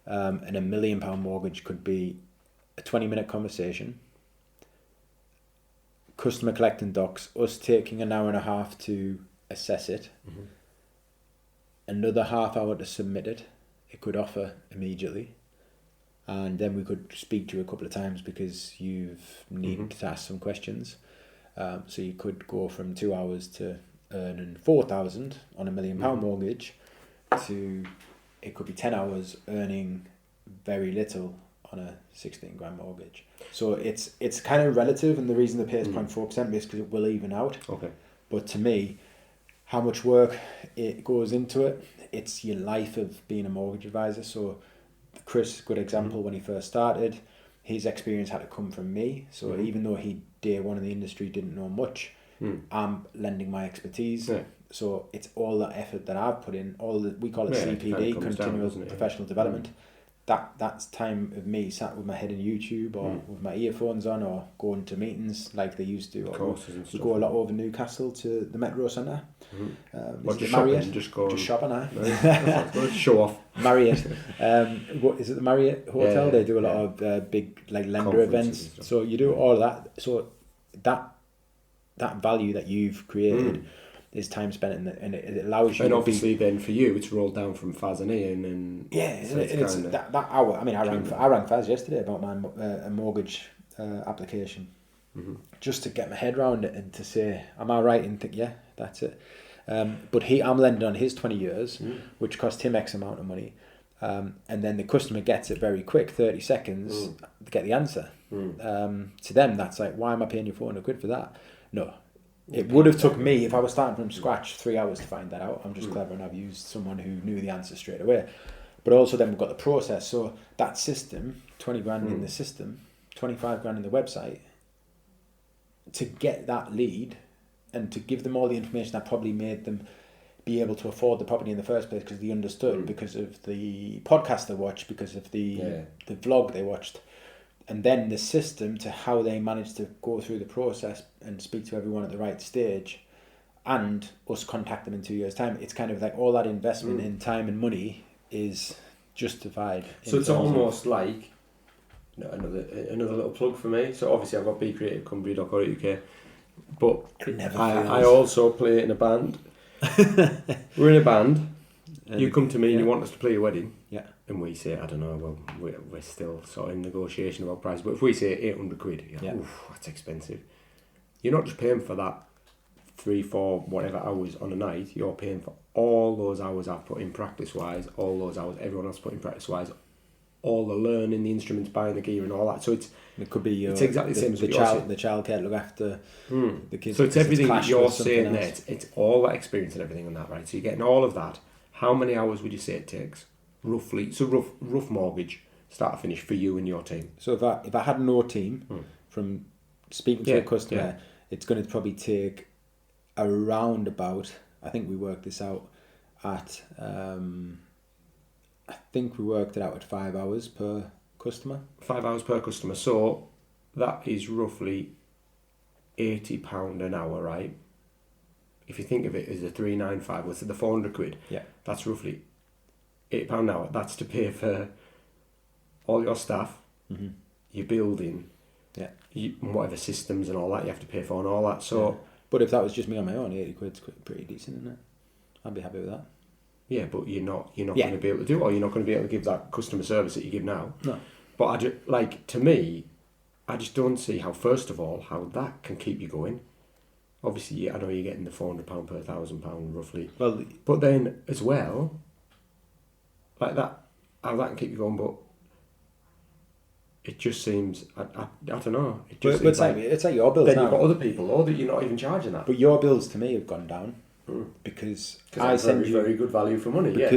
S1: and £1 million mortgage could be a 20-minute conversation, customer collecting docs, us taking an hour and a half to assess it, another half hour to submit it. It could offer immediately, and then we could speak to you a couple of times because you've needed to ask some questions. So you could go from 2 hours to earning 4,000 on a £1 million mortgage to it could be 10 hours earning very little on a 16 grand mortgage. So it's kind of relative, and the reason the pay is 0.4% is because it will even out.
S2: Okay.
S1: But to me, how much work it goes into it, it's your life of being a mortgage advisor. So Chris, good example, when he first started, his experience had to come from me. So even though he day one in the industry didn't know much, I'm lending my expertise. Yeah. So it's all that effort that I've put in, we call it CPD, continual professional development. That's time of me sat with my head in YouTube or with my earphones on or going to meetings like they used to. We go a lot over Newcastle to the Metro Centre.
S2: Just
S1: Marriott?
S2: shopping,
S1: just shopping,
S2: Nice. Show off.
S1: Marriott. What is it? The Marriott Hotel.
S2: Yeah,
S1: they do a lot of big like lender events. So you do all of that. So that value that you've created is time spent in and it allows you.
S2: And obviously, then for you, it's rolled down from Faz and Ian, and
S1: it's that hour. I mean, I rang Faz yesterday about my a mortgage application, just to get my head around it and to say, am I right? And think, yeah, that's it. But I'm lending on his 20 years, which cost him X amount of money, and then the customer gets it very quick, 30 seconds to get the answer. To them, that's like, why am I paying you 400 quid for that? No. It would have took me, if I was starting from scratch, 3 hours to find that out. I'm just clever and I've used someone who knew the answer straight away. But also then we've got the process. So that system, 20 grand in the system, 25 grand in the website, to get that lead and to give them all the information that probably made them be able to afford the property in the first place because they understood, because of the podcast they watched, because of the vlog they watched. And then the system to how they managed to go through the process and speak to everyone at the right stage, and us contact them in 2 years' time. It's kind of like all that investment in time and money is justified.
S2: So it's almost like another little plug for me. So obviously I've got bcreativecompany.co.uk, but I also play in a band. We're in a band. You come to me and you want us to play your wedding.
S1: Yeah.
S2: And we say, I don't know, well, we're still sort of in negotiation about price, but if we say 800 quid, oof, that's expensive. You're not just paying for that 3, 4, whatever hours on a night, you're paying for all those hours I've put in practice-wise, all those hours everyone else put in practice-wise, all the learning, the instruments, buying the gear and all that. So it
S1: could be
S2: it's exactly the same as
S1: the childcare look after the kids.
S2: So it's everything that you're saying there. It's all that experience and everything on that, right? So you're getting all of that. How many hours would you say it takes? Roughly, so rough mortgage, start to finish for you and your team.
S1: So if I had no team, from speaking to a customer, it's going to probably take around about, I think we worked this out at, I think we worked it out at 5 hours per customer. 5
S2: hours per customer, so that is roughly £80 an hour, right? If you think of it as a 395, what's the 400 quid?
S1: Yeah.
S2: That's roughly £8 an hour. That's to pay for all your staff, your building, whatever systems and all that you have to pay for and all that. So,
S1: but if that was just me on my own, 80 quid's pretty decent, isn't it? I'd be happy with that.
S2: Yeah, but you're not going to be able to do it, or you're not going to be able to give that customer service that you give now.
S1: No.
S2: But to me, I just don't see how, first of all, how that can keep you going. Obviously, I know you're getting the £400 per £1,000 roughly.
S1: Well,
S2: but then as well, like that, how that can keep you going. But it just seems, I don't know. It just
S1: but it's like your bills
S2: then
S1: now.
S2: You've got other people, or that you're not even charging that.
S1: But your bills to me have gone down because I send you
S2: very good value for money.
S1: Because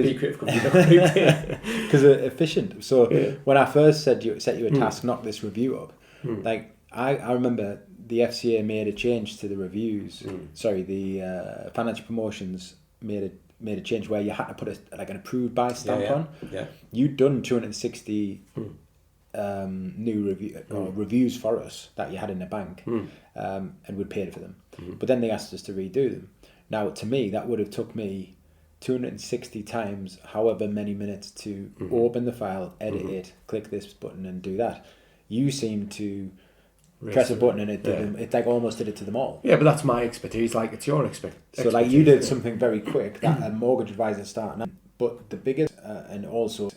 S1: they're efficient. So when I first set you a task, knock this review up. Like I remember the FCA made a change to the reviews. Sorry, the financial promotions made a change where you had to put an approved by stamp on.
S2: Yeah.
S1: You'd done 260 new reviews for us that you had in the bank, and we'd paid for them. But then they asked us to redo them. Now, to me, that would have took me 260 times, however many minutes, to open the file, edit it, click this button, and do that. You seem to press a button and it did them. It like almost did it to them all.
S2: Yeah, but that's my expertise. Like it's your expertise.
S1: So like you did something very quick that a mortgage advisor starting. But the biggest and also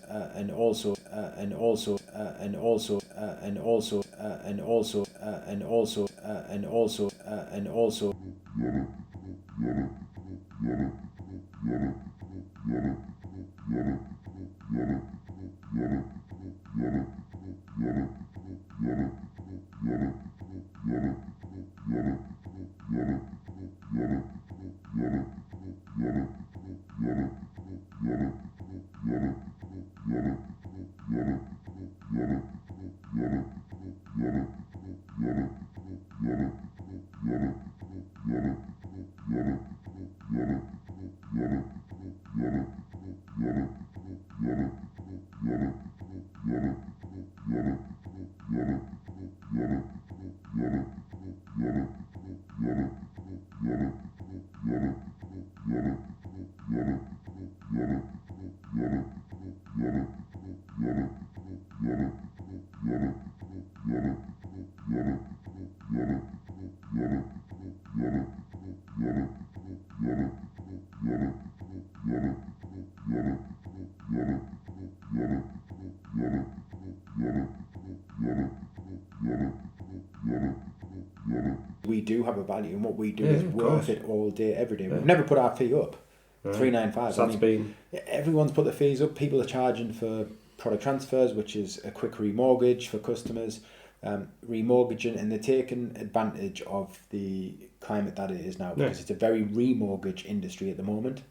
S1: we do have a value, and what we do is worth it all day, every day. We've never put our fee up. 395.
S2: So that's been.
S1: Everyone's put the fees up. People are charging for product transfers, which is a quick remortgage for customers, remortgaging, and they're taking advantage of the climate that it is now because it's a very remortgage industry at the moment.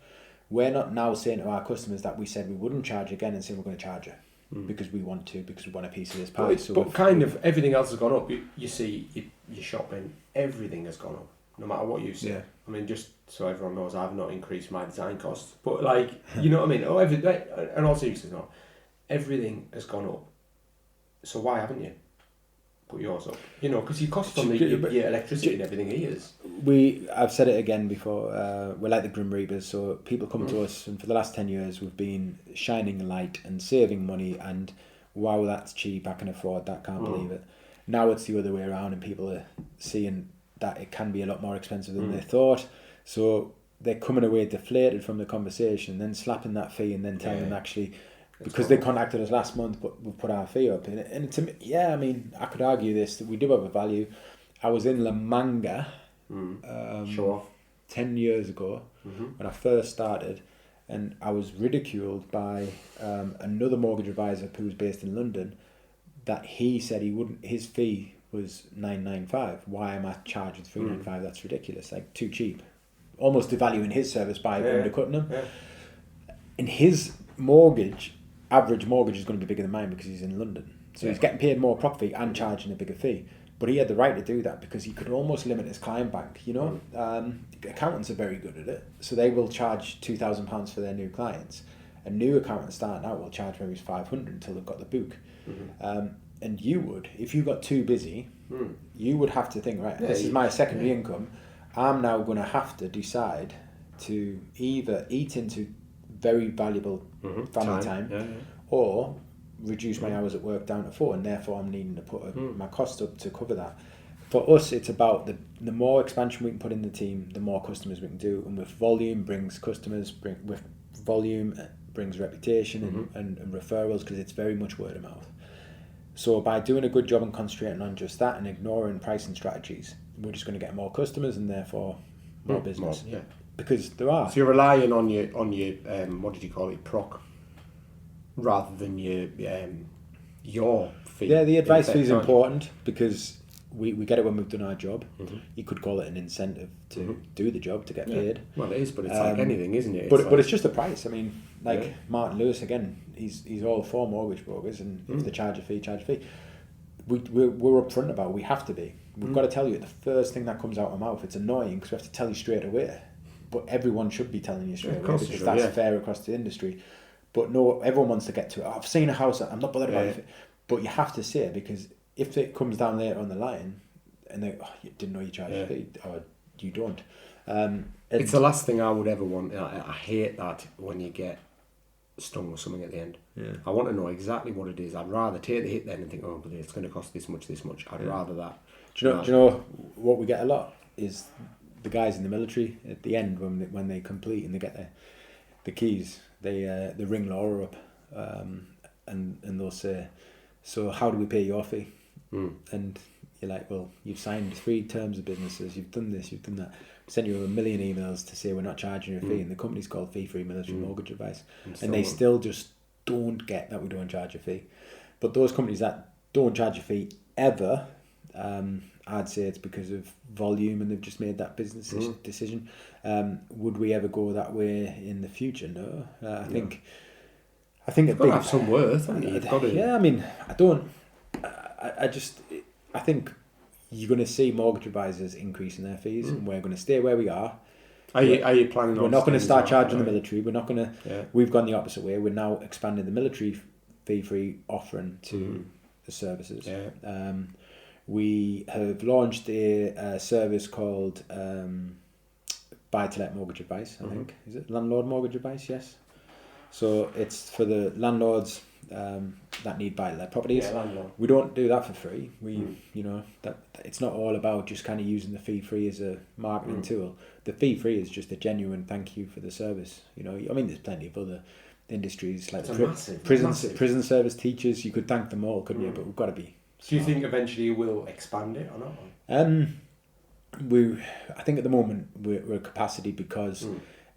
S1: We're not now saying to our customers that we said we wouldn't charge again and saying we're going to charge you because we want to, because we want a piece of this pie.
S2: But kind of everything else has gone up. You see, you're shopping, everything has gone up, no matter what you say. Yeah. I mean, just so everyone knows, I've not increased my design costs. But like, you know what I mean? Oh, and all seriousness, no, everything has gone up. So why haven't you put yours up? You know, because your cost on your electricity and everything is.
S1: I've said it again before, we're like the Grim Reapers, so people come to us, and for the last 10 years we've been shining a light and saving money, and wow, that's cheap, I can afford that, can't believe it. Now it's the other way around, and people are seeing that it can be a lot more expensive than they thought, so they're coming away deflated from the conversation, then slapping that fee and then telling them actually, because they contacted us last month, but we've put our fee up. And to me, I mean, I could argue this, that we do have a value. I was in La Manga 10 years ago when I first started, and I was ridiculed by another mortgage advisor who was based in London, that he said his fee was 995. Why am I charging 395? That's ridiculous, like too cheap. Almost devaluing his service by undercutting him. Yeah. And his average mortgage is going to be bigger than mine because he's in London. So he's getting paid more profit and charging a bigger fee. But he had the right to do that because he could almost limit his client bank, you know. Accountants are very good at it. So they will charge £2,000 for their new clients. A new accountant starting out will charge maybe $500 until they've got the book. And you would, if you got too busy, you would have to think, right, this is my secondary income. I'm now going to have to decide to either eat into very valuable family time or reduce my hours at work down to 4, and therefore I'm needing to put my cost up to cover that. For us, it's about the more expansion we can put in the team, the more customers we can do, and with volume brings customers, with volume brings reputation and referrals, because it's very much word of mouth. So by doing a good job and concentrating on just that and ignoring pricing strategies, we're just going to get more customers and therefore more business. More, because there are.
S2: So you're relying on your what did you call it, proc, rather than your fee.
S1: Yeah, the advice fee is important because we get it when we've done our job. You could call it an incentive to do the job, to get paid.
S2: Well, it is, but it's like anything, isn't it?
S1: But it's just the price. I mean, Martin Lewis, again, he's all for mortgage brokers, and if they charge a fee, charge a fee. We're upfront about it. We have to be. We've got to tell you the first thing that comes out of our mouth. It's annoying because we have to tell you straight away. But everyone should be telling you straight away because that's fair across the industry. But no, everyone wants to get to it. I've seen a house, I'm not bothered about it. But you have to say it, because if it comes down later on the line and they you didn't know you charged a fee, or you don't.
S2: It's the last thing I would ever want. I hate that when you get stung with something at the end. I want to know exactly what it is. I'd rather take the hit then and think, oh, but it's going to cost this much. I'd rather that.
S1: Do you know what we get a lot is the guys in the military at the end when they complete and they get the keys, they ring Laura up, and they'll say, so how do we pay your fee? And you're like, well, you've signed 3 terms of businesses, you've done this, you've done that, sent you a million emails to say we're not charging you a fee, and the company's called Fee-Free Military Mortgage Advice, and they still just don't get that we don't charge a fee. But those companies that don't charge a fee ever, I'd say it's because of volume and they've just made that business decision. Would we ever go that way in the future? No. I think
S2: you've got to have some worth, haven't you? You've got to.
S1: Yeah, I mean, I think you're going to see mortgage advisors increasing their fees, and we're going to stay where we are.
S2: Are you planning on?
S1: We're not going to start charging the military. We're not going to. Yeah. We've gone the opposite way. We're now expanding the military fee-free offering to the services. Yeah. We have launched a service called buy-to-let mortgage advice. I think is it landlord mortgage advice? Yes. So it's for the landlords that need buy-to-let properties.
S2: Yeah, landlord.
S1: We don't do that for free. That it's not all about just kind of using the fee-free as a marketing tool. The fee-free is just a genuine thank you for the service. I mean, there's plenty of other industries like prison service teachers. You could thank them all, couldn't you? But we've got to be.
S2: Do you think eventually you will expand it or not?
S1: I think at the moment we're at capacity because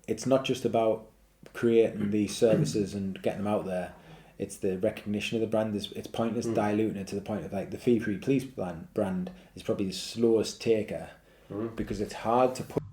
S1: it's not just about creating these services and getting them out there. It's the recognition of the brand. It's pointless diluting it to the point of like the Fee-Free Police brand is probably the slowest taker because it's hard to put.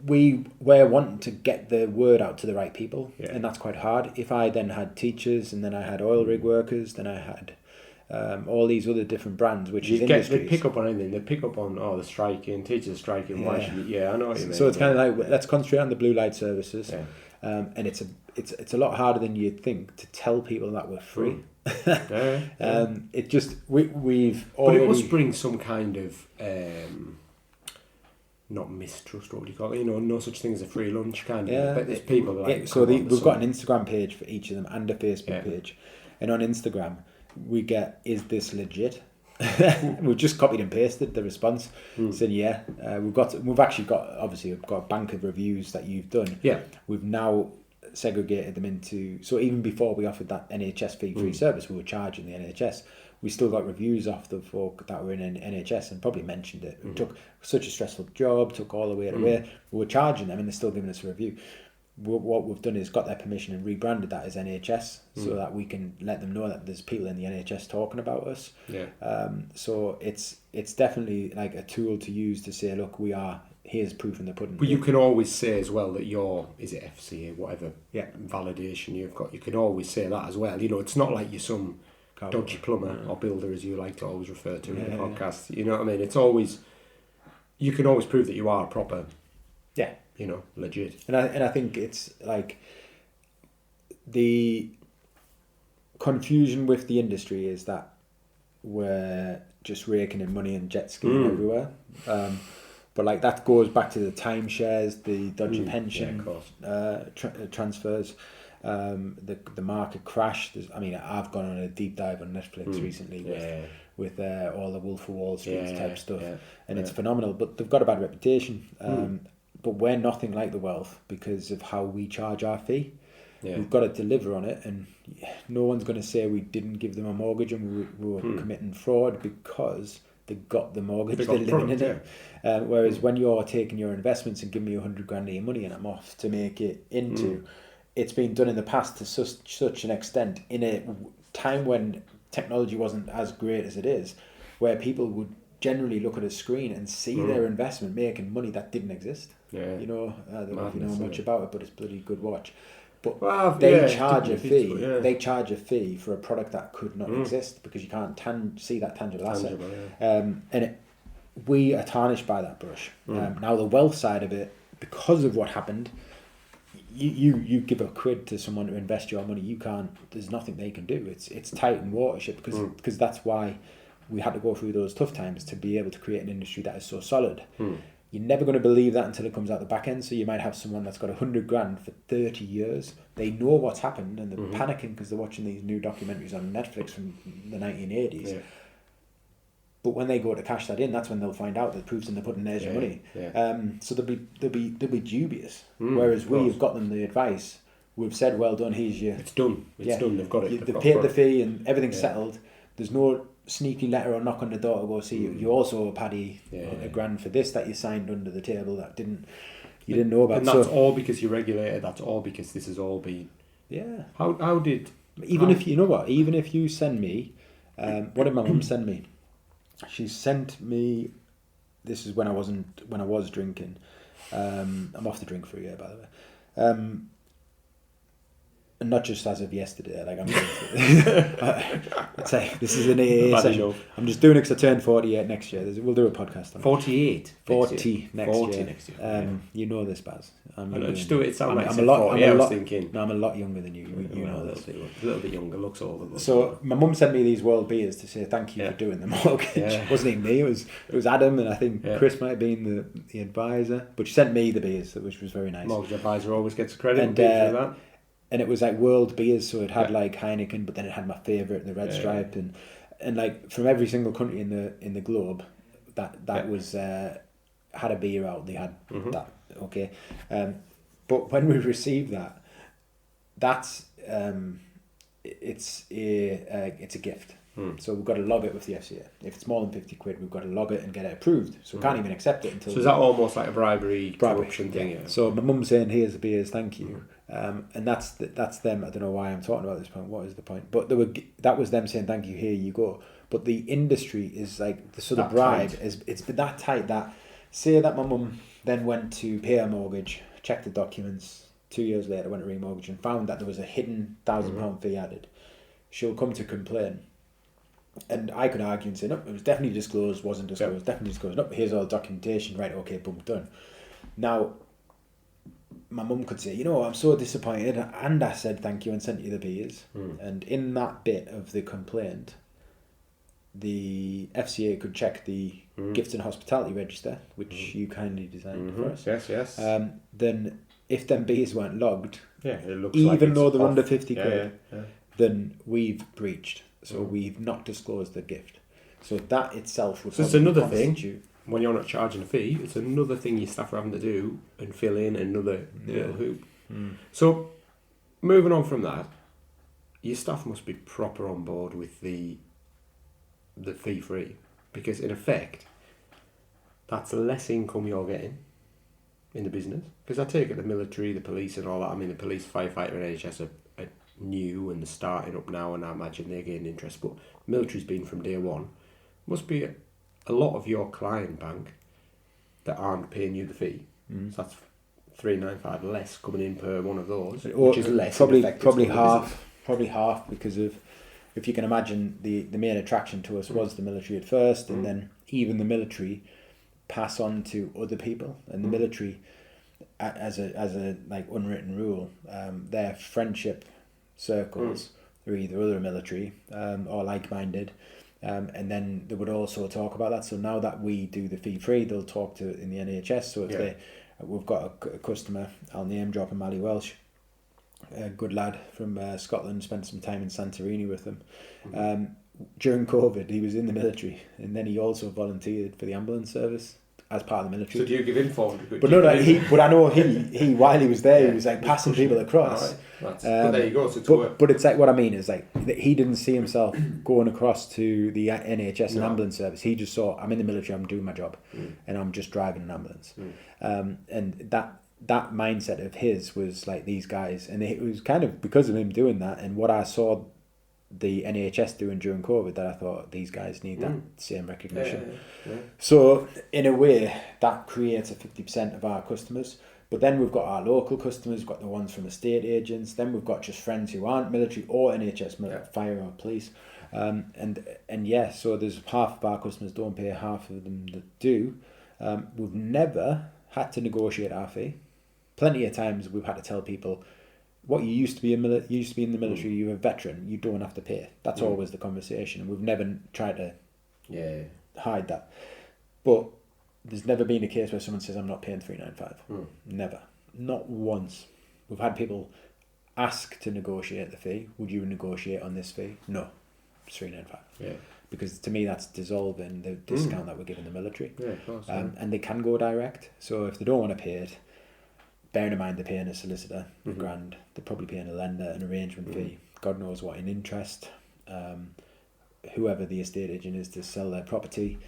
S1: We were wanting to get the word out to the right people, and that's quite hard. If I then had teachers, and then I had oil rig workers, then I had all these other different brands, which is industries.
S2: They pick up on anything. They pick up on the striking, teachers striking. Why should you? Yeah, I know what you mean.
S1: So it's kind of like let's concentrate on the blue light services, and it's a lot harder than you'd think to tell people that we're free. It just we've already.
S2: But it must bring some kind of. Not mistrust, what would you call it? No such thing as a free lunch kind of. Yeah, but there's people like.
S1: We've got an Instagram page for each of them and a Facebook page, and on Instagram we get, is this legit? We've just copied and pasted the response, saying we've actually got a bank of reviews that you've done. Yeah, we've now segregated them into, so even before we offered that NHS fee-free service, we were charging the NHS. We still got reviews off the folk that were in NHS and probably mentioned it. We took such a stressful job, took all the way away. We were charging them and they're still giving us a review. What we've done is got their permission and rebranded that as NHS so that we can let them know that there's people in the NHS talking about us. Yeah. So it's definitely like a tool to use to say, look, here's proof in the pudding.
S2: But you can always say as well that is it FCA, whatever validation you've got, you can always say that as well. It's not like you're some dodgy plumber or builder, as you like to always refer to in the podcast. You know what I mean? It's always, you can always prove that you are proper. Yeah. Legit.
S1: And I think it's like the confusion with the industry is that we're just raking in money and jet skiing everywhere. But like that goes back to the timeshares, the dodgy pension transfers, the market crash. I've gone on a deep dive on Netflix recently with all the Wolf of Wall Street type stuff, and it's
S2: yeah.
S1: phenomenal. But they've got a bad reputation. But we're nothing like the Wealth because of how we charge our fee.
S2: Yeah.
S1: We've got to deliver on it, and no one's going to say we didn't give them a mortgage and we were committing fraud because they got the mortgage, they're living in it. Whereas when you're taking your investments and giving me 100 grand of your money and I'm off to make it into, it's been done in the past to such an extent in a time when technology wasn't as great as it is, where people would generally look at a screen and see their investment making money that didn't exist.
S2: Yeah.
S1: You know, I don't know if you know much about it, but it's bloody good watch. But charge a fee. They charge a fee for a product that could not exist because you can't see that tangible asset. And we are tarnished by that brush. Now the wealth side of it, because of what happened, you give a quid to someone to invest your money. You can't. There's nothing they can do. It's tight and watership because that's why we had to go through those tough times to be able to create an industry that is so solid. You're never going to believe that until it comes out the back end. So you might have someone that's got 100 grand for 30 years. They know what's happened and they're panicking because they're watching these new documentaries on Netflix from the 1980s. Yeah. But when they go to cash that in, that's when they'll find out the proof's in the pudding. There's your money. Yeah. So they'll be dubious. Whereas we've got them the advice. We've said, well done. Here's your.
S2: It's done. It's done. They've got it.
S1: They've paid the fee and everything's settled. There's no sneaky letter or knock on the door to go see you. You also owe Paddy a grand for this that you signed under the table that didn't know about.
S2: And that's all because you're regulated. That's all because this has all been.
S1: Yeah.
S2: How did
S1: if you know what? Even if you send me, what did my mum send me? She sent me. This is when I was drinking. I'm off the drink for a year, by the way. And not just as of yesterday, like I'd say this is an AA session. I'm just doing it because I turned 48 next year. We'll do a podcast on
S2: 48?
S1: 40 next year.
S2: Next year.
S1: You know this, Baz.
S2: Just do it. It sounds like
S1: I'm a lot.
S2: I was thinking.
S1: No, I'm a lot younger than you. You know this.
S2: A little bit younger, looks older.
S1: So my mum sent me these world beers to say thank you for doing the mortgage. It wasn't even me. It was Adam, and I think Chris might have been the advisor. But she sent me the beers, which was very nice.
S2: Mortgage advisor always gets credit
S1: and,
S2: for that.
S1: And it was like world beers, so it had like Heineken, but then it had my favourite, the Red Stripe, and like from every single country in the globe, that was had a beer out. They had that, okay. But when we received that, that's it's a gift. So we've got to log it with the FCA. If it's more than 50 quid, we've got to log it and get it approved. So we can't even accept it until.
S2: So is that almost like a bribery corruption thing? Yeah.
S1: So my mum's saying, "Here's the beers, thank you." And that's them. I don't know why I'm talking about this point. What is the point? But that was them saying, "Thank you, here you go." But the industry is like the bribe is. It's been that tight that say that my mum then went to pay her mortgage, checked the documents. 2 years later, went to remortgage and found that there was a hidden £1,000 fee added. She'll come to complain. And I could argue and say, no, it was definitely disclosed, wasn't disclosed, definitely disclosed. No, here's all the documentation, right, okay, boom, done. Now, my mum could say, I'm so disappointed, and I said thank you and sent you the beers. And in that bit of the complaint, the FCA could check the Gifts and Hospitality Register, which you kindly designed for us.
S2: Yes.
S1: Then, if them beers weren't logged,
S2: it looks
S1: even though they're under 50 quid, then we've breached. So we've not disclosed the gift. So that itself would.
S2: So it's another thing. When you're not charging a fee, it's another thing your staff are having to do and fill in another little hoop. So, moving on from that, your staff must be proper on board with the fee free, because in effect, that's less income you're getting in the business. Because I take it the military, the police, and all that. I mean, the police, firefighter, and NHS are new and they're starting up now, and I imagine they're getting interest, but military's been from day one. Must be a lot of your client bank that aren't paying you the fee. So that's $395 less coming in per one of those, which is less.
S1: Probably half because of, if you can imagine, the main attraction to us was the military at first, and then even the military pass on to other people, and the military as a like unwritten rule, their friendship circles are either other military or like-minded, and then they would also talk about that. So now that we do the fee free, they'll talk to in the NHS. So if we've got a customer, I'll name drop him, Ali Welsh, a good lad from Scotland, spent some time in Santorini with them. during COVID, he was in the military, and then he also volunteered for the ambulance service as part of the military.
S2: So do you give him 400 quid?
S1: But no, but I know he while he was there, he was like passing people across.
S2: But there you go. So it's
S1: but it's like, what I mean is like he didn't see himself going across to the NHS and ambulance service. He just saw, I'm in the military, I'm doing my job, and I'm just driving an ambulance. And that mindset of his was like these guys, and it was kind of because of him doing that and what I saw the NHS doing during COVID that I thought these guys need that same recognition. So in a way that creates a 50% of our customers, but then we've got our local customers, we've got the ones from estate agents, then we've got just friends who aren't military or NHS, fire or police, and so there's half of our customers don't pay, half of them that do. We've never had to negotiate our fee. Plenty of times we've had to tell people, what you used to be in the military, you're a veteran, you don't have to pay. That's always the conversation, and we've never tried to hide that. But there's never been a case where someone says, I'm not paying $395. Never. Not once. We've had people ask to negotiate the fee. Would you negotiate on this fee? No. It's $395. Yeah. Because to me that's dissolving the discount that we're giving the military. Yeah, of course. And they can go direct. So if they don't want to pay it, bearing in mind they're paying a solicitor a grand, they're probably paying a lender an arrangement fee, God knows what in interest, whoever the estate agent is to sell their property,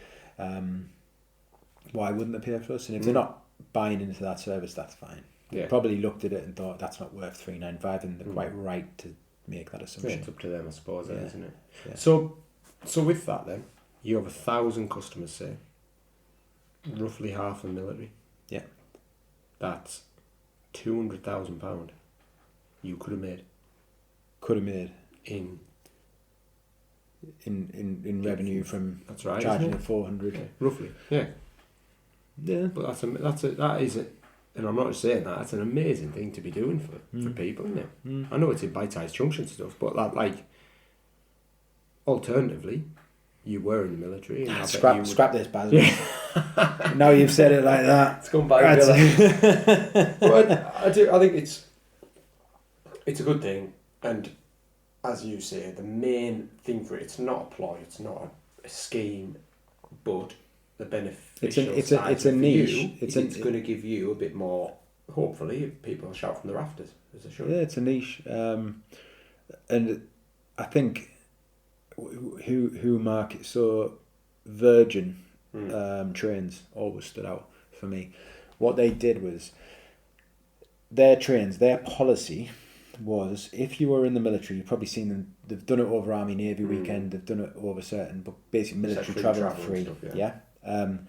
S1: why wouldn't they pay for us? And if they're not buying into that service, that's fine. They probably looked at it and thought that's not worth $395, and they're quite right to make that assumption.
S2: It's up to them, I suppose, then, isn't it? Yeah. So with that then, you have 1,000 customers, say, roughly half are military. Yeah. That's £200,000 you could have made in revenue from charging at 400
S1: roughly.
S2: Yeah. But that is it, and I'm not just saying that. That's an amazing thing to be doing for people, isn't it? I know it's in bite-sized chunks and stuff, but like alternatively, you were in the military. And
S1: scrap this, Baz. Now you've said it like that.
S2: It's gone back. But I think it's a good thing, and as you say, the main thing for it's not a ploy, it's not a scheme, but the beneficial
S1: it's a niche.
S2: It's going to give you a bit more. Hopefully, people will shout from the rafters as they should.
S1: Yeah, it's a niche, and I think who market so Virgin trains always stood out for me. What they did was their trains, their policy was, if you were in the military, you've probably seen them, they've done it over Army Navy weekend, they've done it over certain, but basically military travel free. Stuff,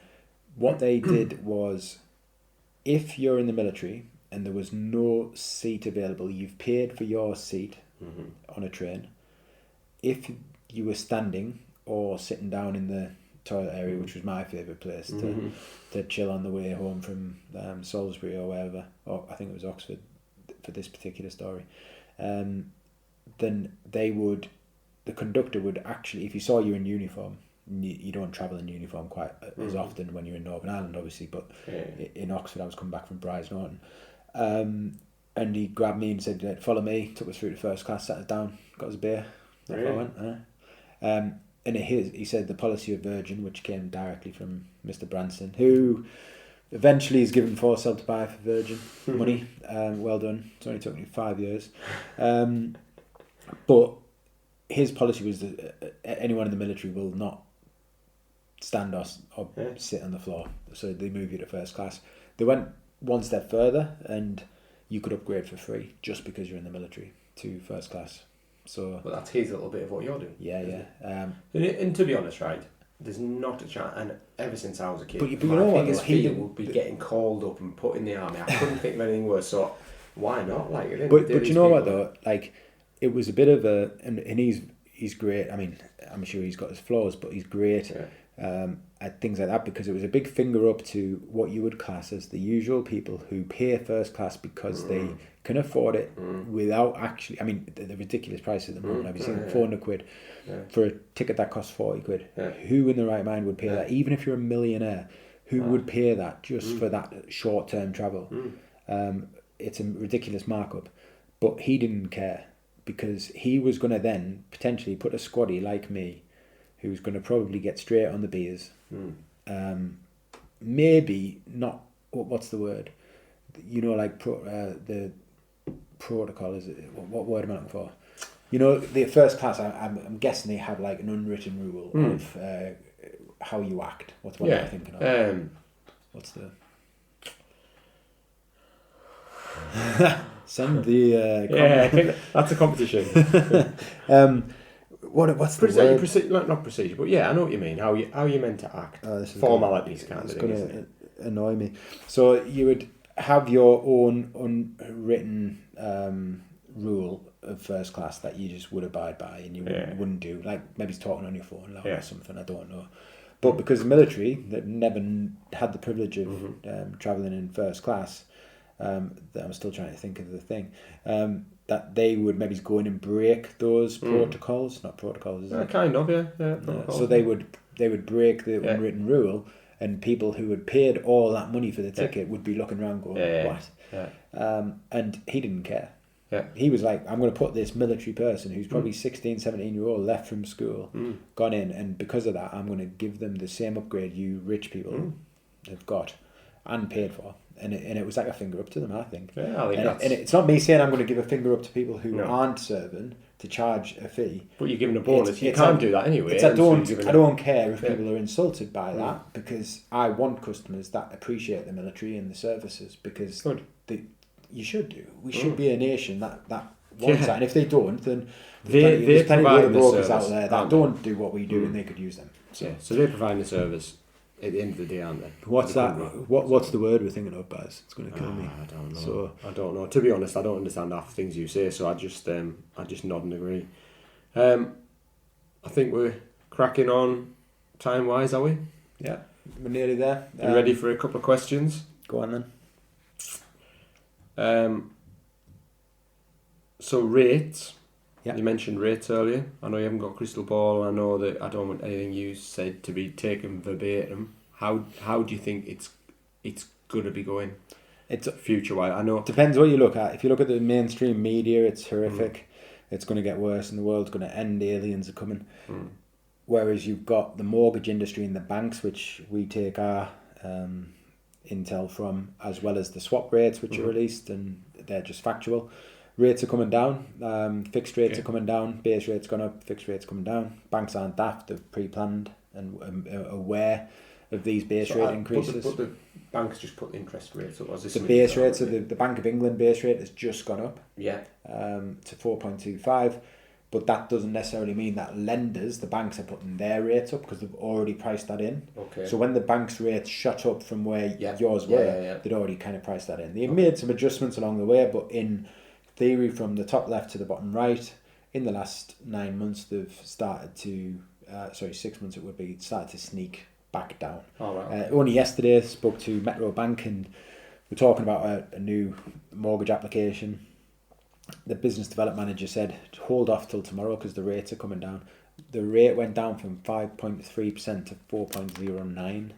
S1: what they did was, if you're in the military and there was no seat available, you've paid for your seat on a train. If you were standing or sitting down in the toilet area, which was my favourite place to chill on the way home from Salisbury or wherever, or I think it was Oxford for this particular story, then the conductor would actually, if he saw you in uniform, you don't travel in uniform quite as often when you're in Northern Ireland, obviously, but in Oxford I was coming back from Bryce Norton, and he grabbed me and said, follow me, took us through to first class, sat us down, got us a beer. Really? I went, and he said the policy of Virgin, which came directly from Mr. Branson, who eventually is given foresight to buy for Virgin money. Well done. It's only took me 5 years. But his policy was that anyone in the military will not stand or sit on the floor. So they move you to first class. They went one step further, and you could upgrade for free just because you're in the military to first class. So,
S2: but that's his little bit of what you're doing.
S1: Yeah.
S2: And to be honest, right, there's not a chance. And ever since I was a kid,
S1: but you know what?
S2: Biggest fear would be getting called up and put in the army. I couldn't think of anything worse. So why not? Like,
S1: but you know what though? Like, it was a bit of a, and he's great. I mean, I'm sure he's got his flaws, but he's great at things like that, because it was a big finger up to what you would class as the usual people who pay first class because they can afford it without actually, I mean, the ridiculous price at the moment. I've seen 400 quid for a ticket that costs 40 quid. Who in the right mind would pay that? Even if you're a millionaire, who would pay that just for that short-term travel? It's a ridiculous markup. But he didn't care, because he was going to then potentially put a squaddy like me who's going to probably get straight on the beers. Maybe not. What's the word? Like the protocol is it? What word am I looking for? The first class. I'm guessing they have like an unwritten rule of how you act. What's what I'm thinking of? What's the? Send the.
S2: I think that's a competition.
S1: What's the word?
S2: Not procedure, but I know what you mean. How you meant to act. Formalities kind of thing. It's going
S1: to annoy me. So you would have your own unwritten rule of first class that you just would abide by, and you wouldn't do, like maybe talking on your phone loud or something. I don't know. But because the military that never had the privilege of travelling in first class, that I'm still trying to think of the thing. That they would maybe go in and break those protocols, not protocols, is it?
S2: Kind of, protocols.
S1: So they would break the unwritten rule, and people who had paid all that money for the ticket would be looking around going, what? And he didn't care.
S2: Yeah.
S1: He was like, I'm going to put this military person who's probably 16, 17-year-old, left from school, gone in, and because of that, I'm going to give them the same upgrade you rich people have got and paid for. And it was like a finger up to them, I think.
S2: Yeah, I think
S1: and it's not me saying I'm going to give a finger up to people who aren't serving to charge a fee.
S2: But you're giving a bonus. You can't do that anyway.
S1: I don't care if people are insulted by that, because I want customers that appreciate the military and the services, because you should do. We should be a nation that wants that. And if they don't, then there's plenty of other brokers out there that don't do what we do, and they could use them.
S2: So they're providing the service at the end of the day, aren't they?
S1: What's that? What's the word we're thinking of, Baz? It's going to kill me.
S2: I don't know. I don't know. To be honest, I don't understand half the things you say, so I just nod and agree. I think we're cracking on time-wise, are we?
S1: Yeah, we're nearly there.
S2: You ready for a couple of questions?
S1: Go on then.
S2: So rates.
S1: Yeah.
S2: You mentioned rates earlier. I know you haven't got a crystal ball. I know that I don't want anything you said to be taken verbatim. How do you think it's going to be going? It's future-wise. I know.
S1: Depends what you look at. If you look at the mainstream media, it's horrific. It's going to get worse, and the world's going to end. Aliens are coming. Whereas you've got the mortgage industry and the banks, which we take our intel from, as well as the swap rates, which are released, and they're just factual. Rates are coming down, fixed rates are coming down, base rates gone up, fixed rates coming down. Banks aren't daft, they've pre-planned and aware of these base rate increases.
S2: But the banks just put the interest rates up.
S1: The base rates, so the Bank of England base rate has just gone up to 4.25, but that doesn't necessarily mean that lenders, the banks, are putting their rates up, because they've already priced that in.
S2: Okay.
S1: So when the bank's rates shot up from where yours were, they'd already kind of priced that in. They've made some adjustments along the way, but in theory, from the top left to the bottom right, in the last 9 months, they've started to 6 months it would be, started to sneak back down. Only yesterday I spoke to Metro Bank, and we're talking about a new mortgage application. The business development manager said, hold off till tomorrow because the rates are coming down. The rate went down from 5.3% to 4.09%.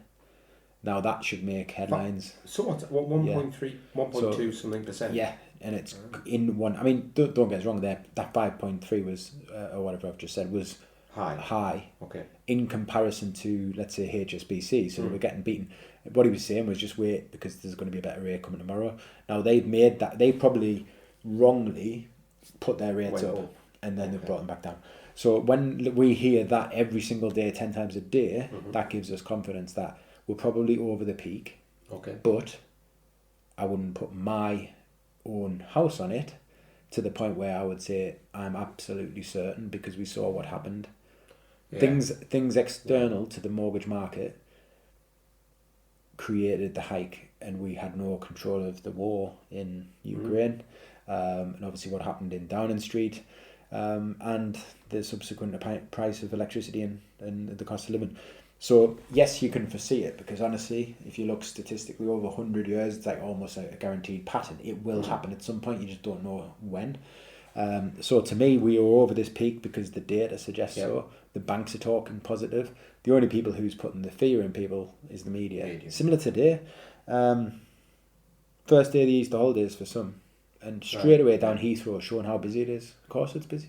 S1: Now that should make headlines.
S2: So what 1.3, 1.2 something percent?
S1: Yeah. And it's in one. I mean, don't get us wrong. There, that 5.3 was, or whatever I've just said, was high.
S2: Okay.
S1: In comparison to, let's say, HSBC, so we're getting beaten. What he was saying was just wait, because there's going to be a better rate coming tomorrow. Now they've made that. They probably wrongly put their rates up, and then they've brought them back down. So when we hear that every single day, 10 times a day, that gives us confidence that we're probably over the peak.
S2: Okay.
S1: But I wouldn't put my own house on it to the point where I would say I'm absolutely certain, because we saw what happened. Things external to the mortgage market created the hike, and we had no control of the war in Ukraine, and obviously what happened in Downing Street, and the subsequent price of electricity and the cost of living. So yes, you can foresee it, because honestly, if you look statistically over 100 years, it's like almost a guaranteed pattern. It will happen at some point, you just don't know when. So to me, we are over this peak because the data suggests so. The banks are talking positive. The only people who's putting the fear in people is the media. Similar today. First day of the Easter holidays for some. And straight away down Heathrow, showing how busy it is. Of course it's busy.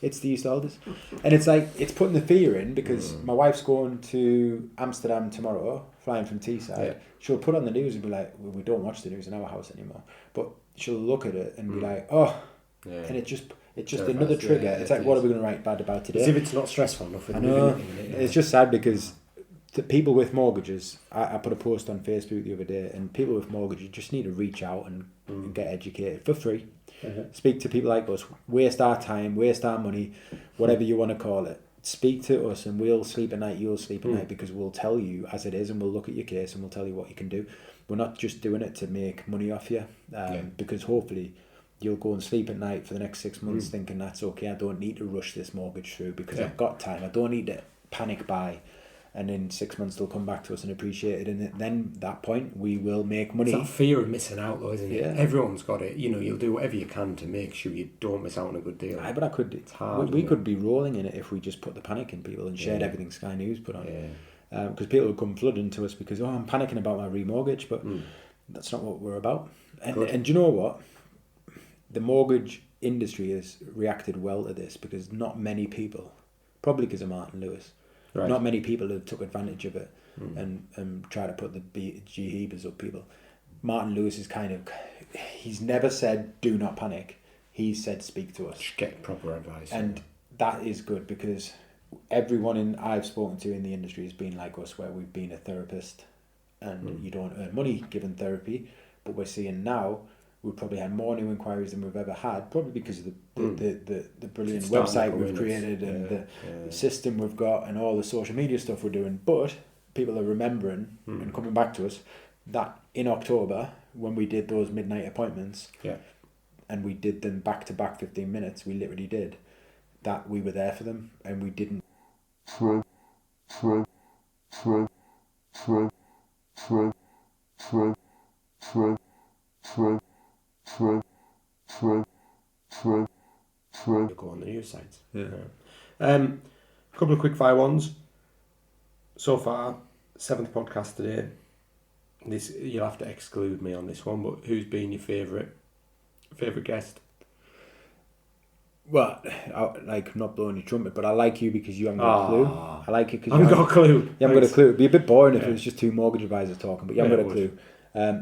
S1: It's the Easter holidays. And it's like, it's putting the fear in because my wife's going to Amsterdam tomorrow, flying from Teesside.
S2: Yeah.
S1: She'll put on the news and be like, well, we don't watch the news in our house anymore. But she'll look at it and be like, oh, and it's just another trigger.
S2: Yeah,
S1: it's like, what are we going to write bad about today?
S2: As if it's not stressful enough.
S1: I know. It's just sad because the people with mortgages, I put a post on Facebook the other day, and people with mortgages just need to reach out and get educated for free. Speak to people like us, waste our time, waste our money, whatever you want to call it. Speak to us and we'll sleep at night, you'll sleep at night, because we'll tell you as it is and we'll look at your case and we'll tell you what you can do. We're not just doing it to make money off you, because hopefully you'll go and sleep at night for the next 6 months thinking that's okay, I don't need to rush this mortgage through because I've got time, I don't need to panic buy. And in 6 months they'll come back to us and appreciate it, and then at that point we will make money.
S3: It's that fear of missing out though, isn't it?
S1: Yeah.
S3: Everyone's got it. You know, you'll do whatever you can to make sure you don't miss out on a good deal.
S1: But I could.
S3: It's hard,
S1: we could be rolling in it if we just put the panic in people and shared everything Sky News put on. Because people would come flooding to us because I'm panicking about my remortgage, but that's not what we're about. And do you know what? The mortgage industry has reacted well to this because not many people, probably because of Martin Lewis.
S3: Right.
S1: Not many people have took advantage of it and try to put the G-heavers up people. Martin Lewis is he's never said do not panic. He said speak to us.
S3: Just get proper advice.
S1: And that is good because everyone I've spoken to in the industry has been like us, where we've been a therapist and you don't earn money given therapy. But we're seeing now we've probably had more new inquiries than we've ever had, probably because of the brilliant website we've created and the system we've got and all the social media stuff we're doing. But people are remembering and coming back to us that in October, when we did those midnight appointments and we did them back to back 15 minutes, we literally did, that we were there for them and we didn't.
S3: Go on the news sites.
S2: Couple of quick fire ones. So far, 7th podcast today. This you'll have to exclude me on this one, but who's been your favourite guest?
S1: Well, not blowing your trumpet, but I like you because you haven't got a clue. I like it because
S2: I haven't got a clue.
S1: You haven't got a clue. It'd be a bit boring if it was just two mortgage advisors talking, but you haven't got a clue.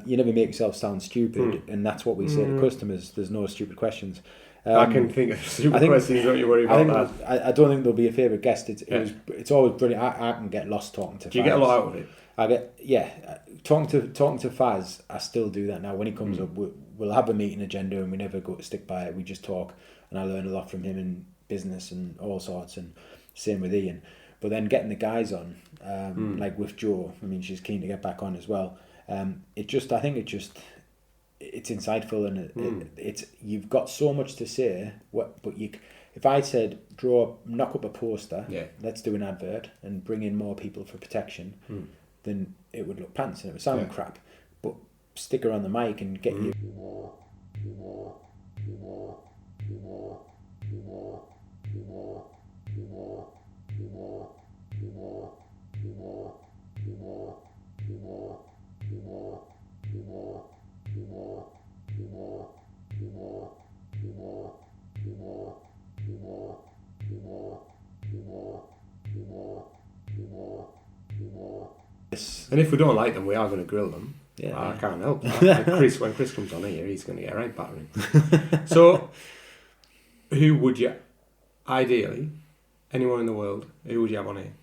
S1: You never make yourself sound stupid, and that's what we say to customers. There's no stupid questions.
S2: I can think of stupid questions. Don't you worry about that.
S1: I don't think there'll be a favourite guest. It's always brilliant. I can get lost talking to.
S2: Do you get a lot out of it?
S1: I get talking to Faz. I still do that now. When he comes up, we'll have a meeting agenda, and we never go to stick by it. We just talk, and I learn a lot from him in business and all sorts. And same with Ian. But then getting the guys on, like with Jo. I mean, she's keen to get back on as well. It's insightful and it's you've got so much to say. If I said knock up a poster, let's do an advert and bring in more people for protection, then it would look pants and it would sound crap. But stick her on the mic and get you.
S2: And if we don't like them, we are going to grill them. I can't help that. When Chris comes on here, he's going to get right battering. So, who would you, ideally, anyone in the world, who would you have on here?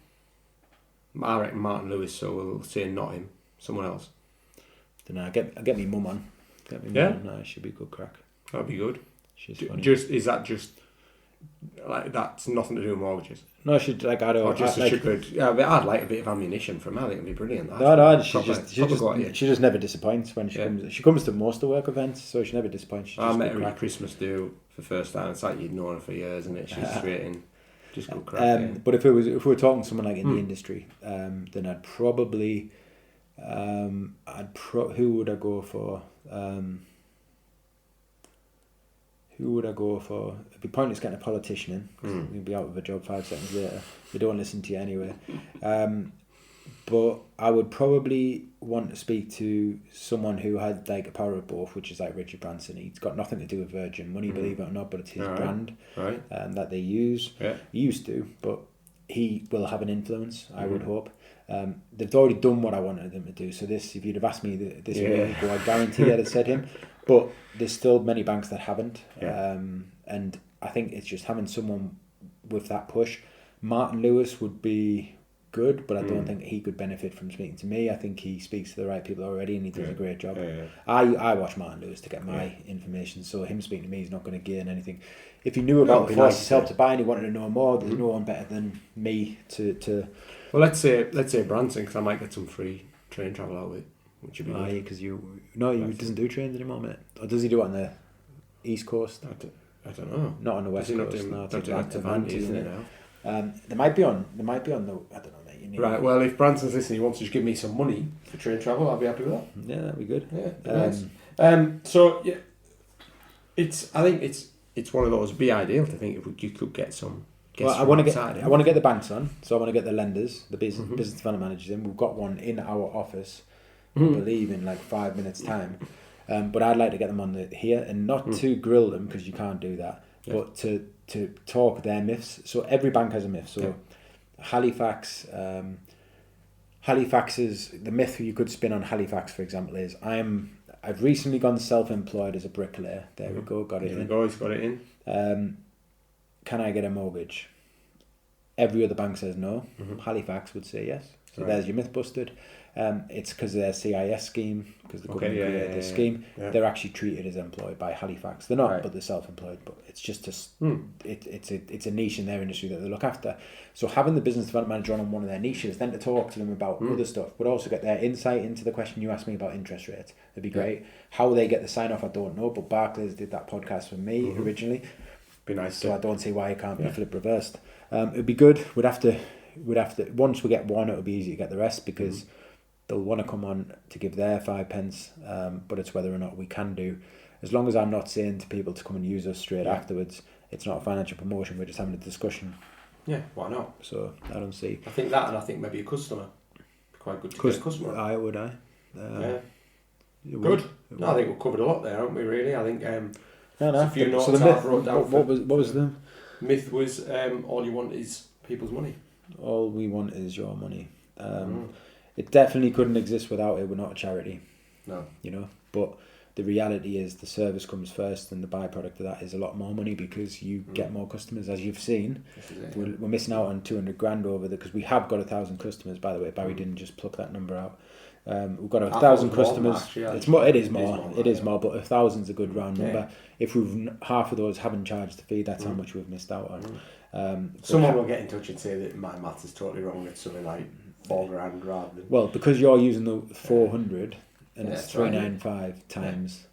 S2: I reckon Martin Lewis, so we'll say not him, someone else.
S1: Don't know. Get me mum on. Get me mum on. No, it should be good crack.
S2: That'd be good.
S1: She's funny.
S2: Is that just like that's nothing to do with mortgages?
S1: No, she'd like I don't.
S2: Or just I'd like a bit of ammunition from her. I think it'd be brilliant.
S1: She just never disappoints when she comes. She comes to most of the work events, so she never disappoints.
S2: I met her at Christmas do for the first time. It's like you'd known her for years, and she's straight in. Just good crack.
S1: But if we were talking to someone like in the industry, then I'd probably, who would I go for? It'd be pointless getting a politician in because you'd be out of a job 5 seconds later. They don't listen to you anyway. but I would probably want to speak to someone who had like a power of both, which is like Richard Branson. He's got nothing to do with Virgin Money, believe it or not, but it's his brand that they use.
S3: Yeah.
S1: He used to, but he will have an influence, I would hope. They've already done what I wanted them to do. So this, if you'd have asked me this a week ago, I guarantee I'd have said him. But there's still many banks that haven't.
S3: Yeah.
S1: And I think it's just having someone with that push. Martin Lewis would be good, but I don't think he could benefit from speaking to me. I think he speaks to the right people already, and he does a great job. I watch Martin Lewis to get my information, so him speaking to me is not going to gain anything. If he knew about the Forces Help to Buy and he wanted to know more, there's no one better than me to.
S3: Well, let's say Branson, because I might get some free train travel out of it, which would be good.
S1: Because he doesn't do trains anymore, mate. Or does he do it on the East Coast?
S3: I don't know.
S1: Not on the West Coast. No, it's
S3: Advantage, isn't it now?
S1: They might be on the. I don't know, mate.
S3: Right. Well, if Branson's listening, he wants to just give me some money for train travel, I'll be happy with that.
S1: Yeah, that'd be good.
S3: Yeah. Nice. So yeah, I think it's one of those. It'd be ideal to think if you could get some.
S1: I want to get the banks on, so I want to get the lenders, the business development managers in. We've got one in our office, I believe, in like 5 minutes' time. But I'd like to get them on here and not to grill them, because you can't do that, but to talk their myths. So every bank has a myth. So Halifax is the myth you could spin on Halifax, for example, is I've recently gone self-employed as a bricklayer. There we go, got it in.
S3: He's got it in.
S1: Can I get a mortgage? Every other bank says no. Halifax would say yes. So there's your myth busted. It's because of their CIS scheme, because the government created this scheme. Yeah. They're actually treated as employed by Halifax. They're not, but they're self-employed. But it's just it's a niche in their industry that they look after. So having the business development manager on one of their niches, then to talk to them about other stuff, but also get their insight into the question you asked me about interest rates. It'd be great. How they get the sign off, I don't know. But Barclays did that podcast for me originally.
S3: Be nice.
S1: So I don't see why it can't be flip reversed. It'd be good. We'd have to. Once we get one, it'll be easy to get the rest, because they'll want to come on to give their 5 pence. But it's whether or not we can do. As long as I'm not saying to people to come and use us straight afterwards, it's not a financial promotion. We're just having a discussion.
S2: Yeah, why not?
S1: So I don't see.
S2: I think that, and I think maybe a customer. Quite good to get a customer.
S1: Yeah.
S2: Good. No, I think we've covered a lot there, haven't we? Really, I think.
S1: No.
S2: A few notes
S1: so the myth,
S2: wrote down.
S1: What was the
S2: myth? Was all you want is people's money.
S1: All we want is your money. It definitely couldn't exist without it. We're not a charity.
S2: No.
S1: But the reality is the service comes first, and the byproduct of that is a lot more money, because you get more customers, as you've seen. We're missing out on 200 grand over there, because we have got 1,000 customers. By the way, Barry didn't just pluck that number out. We've got 1,000 customers. It is more, but 1,000's a good round number. If half of those haven't charged the fee, that's how much we've missed out on.
S2: Someone will get in touch and say that my maths is totally wrong. It's something like 4 grand rather than.
S1: Well, because you're using the 400 and it's 395 times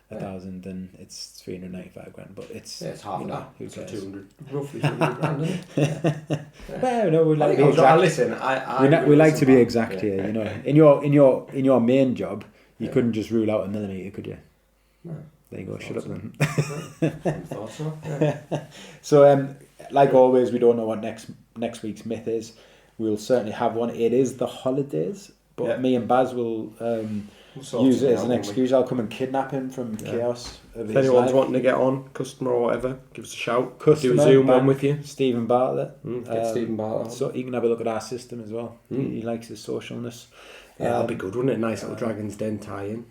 S1: 1,000, then it's 395 grand. But it's
S2: half of that.
S1: Who cares?
S2: 200, roughly 200 grand, isn't it?
S1: Well, no, we like to be exact.
S2: Listen,
S1: we like to be exact here. In your main job, you couldn't just rule out a millimetre, could you?
S2: No.
S1: There you go. Shut up then.
S2: I thought so. Yeah.
S1: So, like always, we don't know what next week's myth is. We'll certainly have one. It is the holidays, but me and Baz will use it as an excuse. I'll come and kidnap him from chaos of
S3: if anyone's wanting to get on, customer or whatever, give us a shout.
S1: Customer,
S3: do a Zoom one with you.
S1: Stephen Bartlett.
S2: Get Stephen Bartlett.
S1: So you can have a look at our system as well. He likes his socialness.
S3: Yeah, that'll be good, wouldn't it? Nice little Dragon's Den tie-in.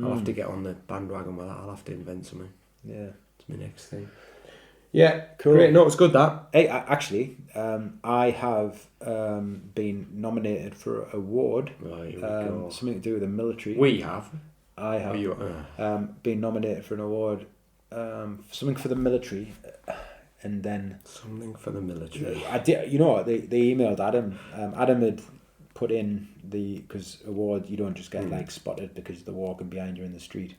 S3: I'll have to get on the bandwagon with that. I'll have to invent something.
S1: Yeah,
S3: it's my next thing.
S2: Yeah,
S3: cool. Great. No, it's good that.
S1: Hey, actually, I have been nominated for an award.
S3: Right,
S1: something to do with the military.
S3: We have.
S1: I have been nominated for an award. Something for the military, and then
S3: something for the military.
S1: I did. You know what? They emailed Adam. Adam had put in because award you don't just get like spotted because they're walking behind you in the street.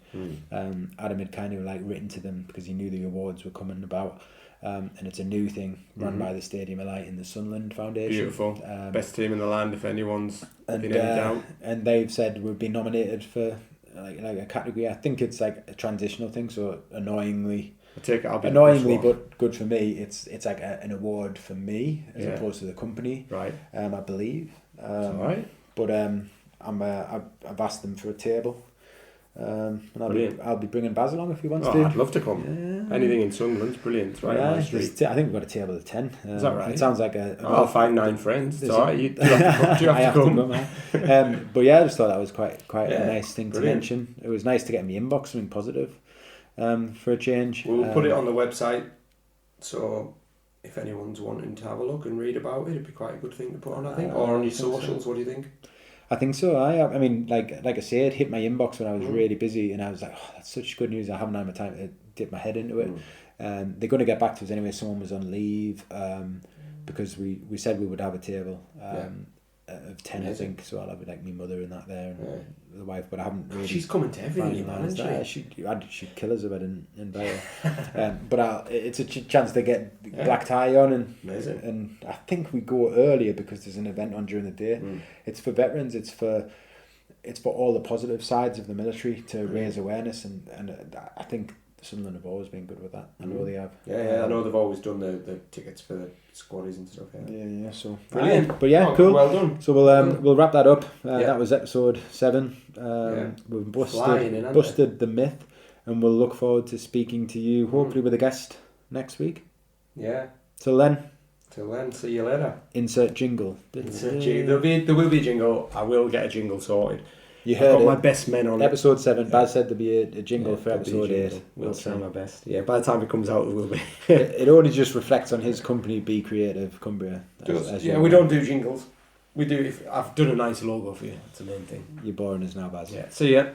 S1: Adam had kind of like written to them because he knew the awards were coming about, and it's a new thing run by the Stadium of Light in the Sunderland Foundation.
S3: Beautiful. Best team in the land if anyone's in any doubt.
S1: And they've said we've been nominated for like a category. I think it's like a transitional thing. So annoyingly.
S3: I take it.
S1: Annoyingly, but good for me. It's like an award for me as opposed to the company.
S3: Right.
S1: I believe.
S3: Alright.
S1: But I've asked them for a table. And I'll be brilliant Baz along if he wants to.
S3: I'd love to come. Yeah. Anything in Sunderland's brilliant. It's right on my street.
S1: I think we've got a table of 10.
S3: Is that right?
S1: It sounds like
S3: I'll find 9 friends. It's alright. You have to come.
S1: But yeah, I just thought that was quite a nice thing to mention. It was nice to get in my inbox something positive for a change.
S2: We'll put it on the website, so if anyone's wanting to have a look and read about it, it'd be quite a good thing to put on, I think. Or on your socials, what do you think?
S1: I think so. I mean, like I say, it hit my inbox when I was really busy, and I was like, "Oh, that's such good news! I haven't had my time to dip my head into it." They're going to get back to us anyway. Someone was on leave because we said we would have a table of 10, I think. So I'll have like my mother and that there, and the wife. But I haven't really.
S2: She's coming to everything, man, isn't she?
S1: She'd kill us if I didn't invite her. But it's a chance to get black tie on, and I think we go earlier because there's an event on during the day. It's for veterans. It's for all the positive sides of the military to raise awareness, and I think Sunderland have always been good with that. I know they have.
S2: Yeah, I know they've always done the tickets for the squaddies and stuff.
S1: Yeah. So
S2: brilliant.
S1: But yeah, cool.
S2: Well done.
S1: So we'll wrap that up. That was episode 7. We've busted the myth, and we'll look forward to speaking to you hopefully with a guest next week.
S2: Yeah.
S1: Till then,
S2: see you later.
S1: Insert jingle.
S2: There will be a jingle. I will get a jingle sorted.
S1: You heard
S2: I've got my best men on
S1: episode 7. Baz said there'd be a jingle for episode 8.
S2: We'll try my best. Yeah, by the time it comes out, it will be.
S1: It only just reflects on his company, Be Creative Cumbria.
S2: We don't do jingles. We do. I've done a nice logo for you. That's the main thing.
S1: You're boring as now, Baz.
S2: Yeah. See ya.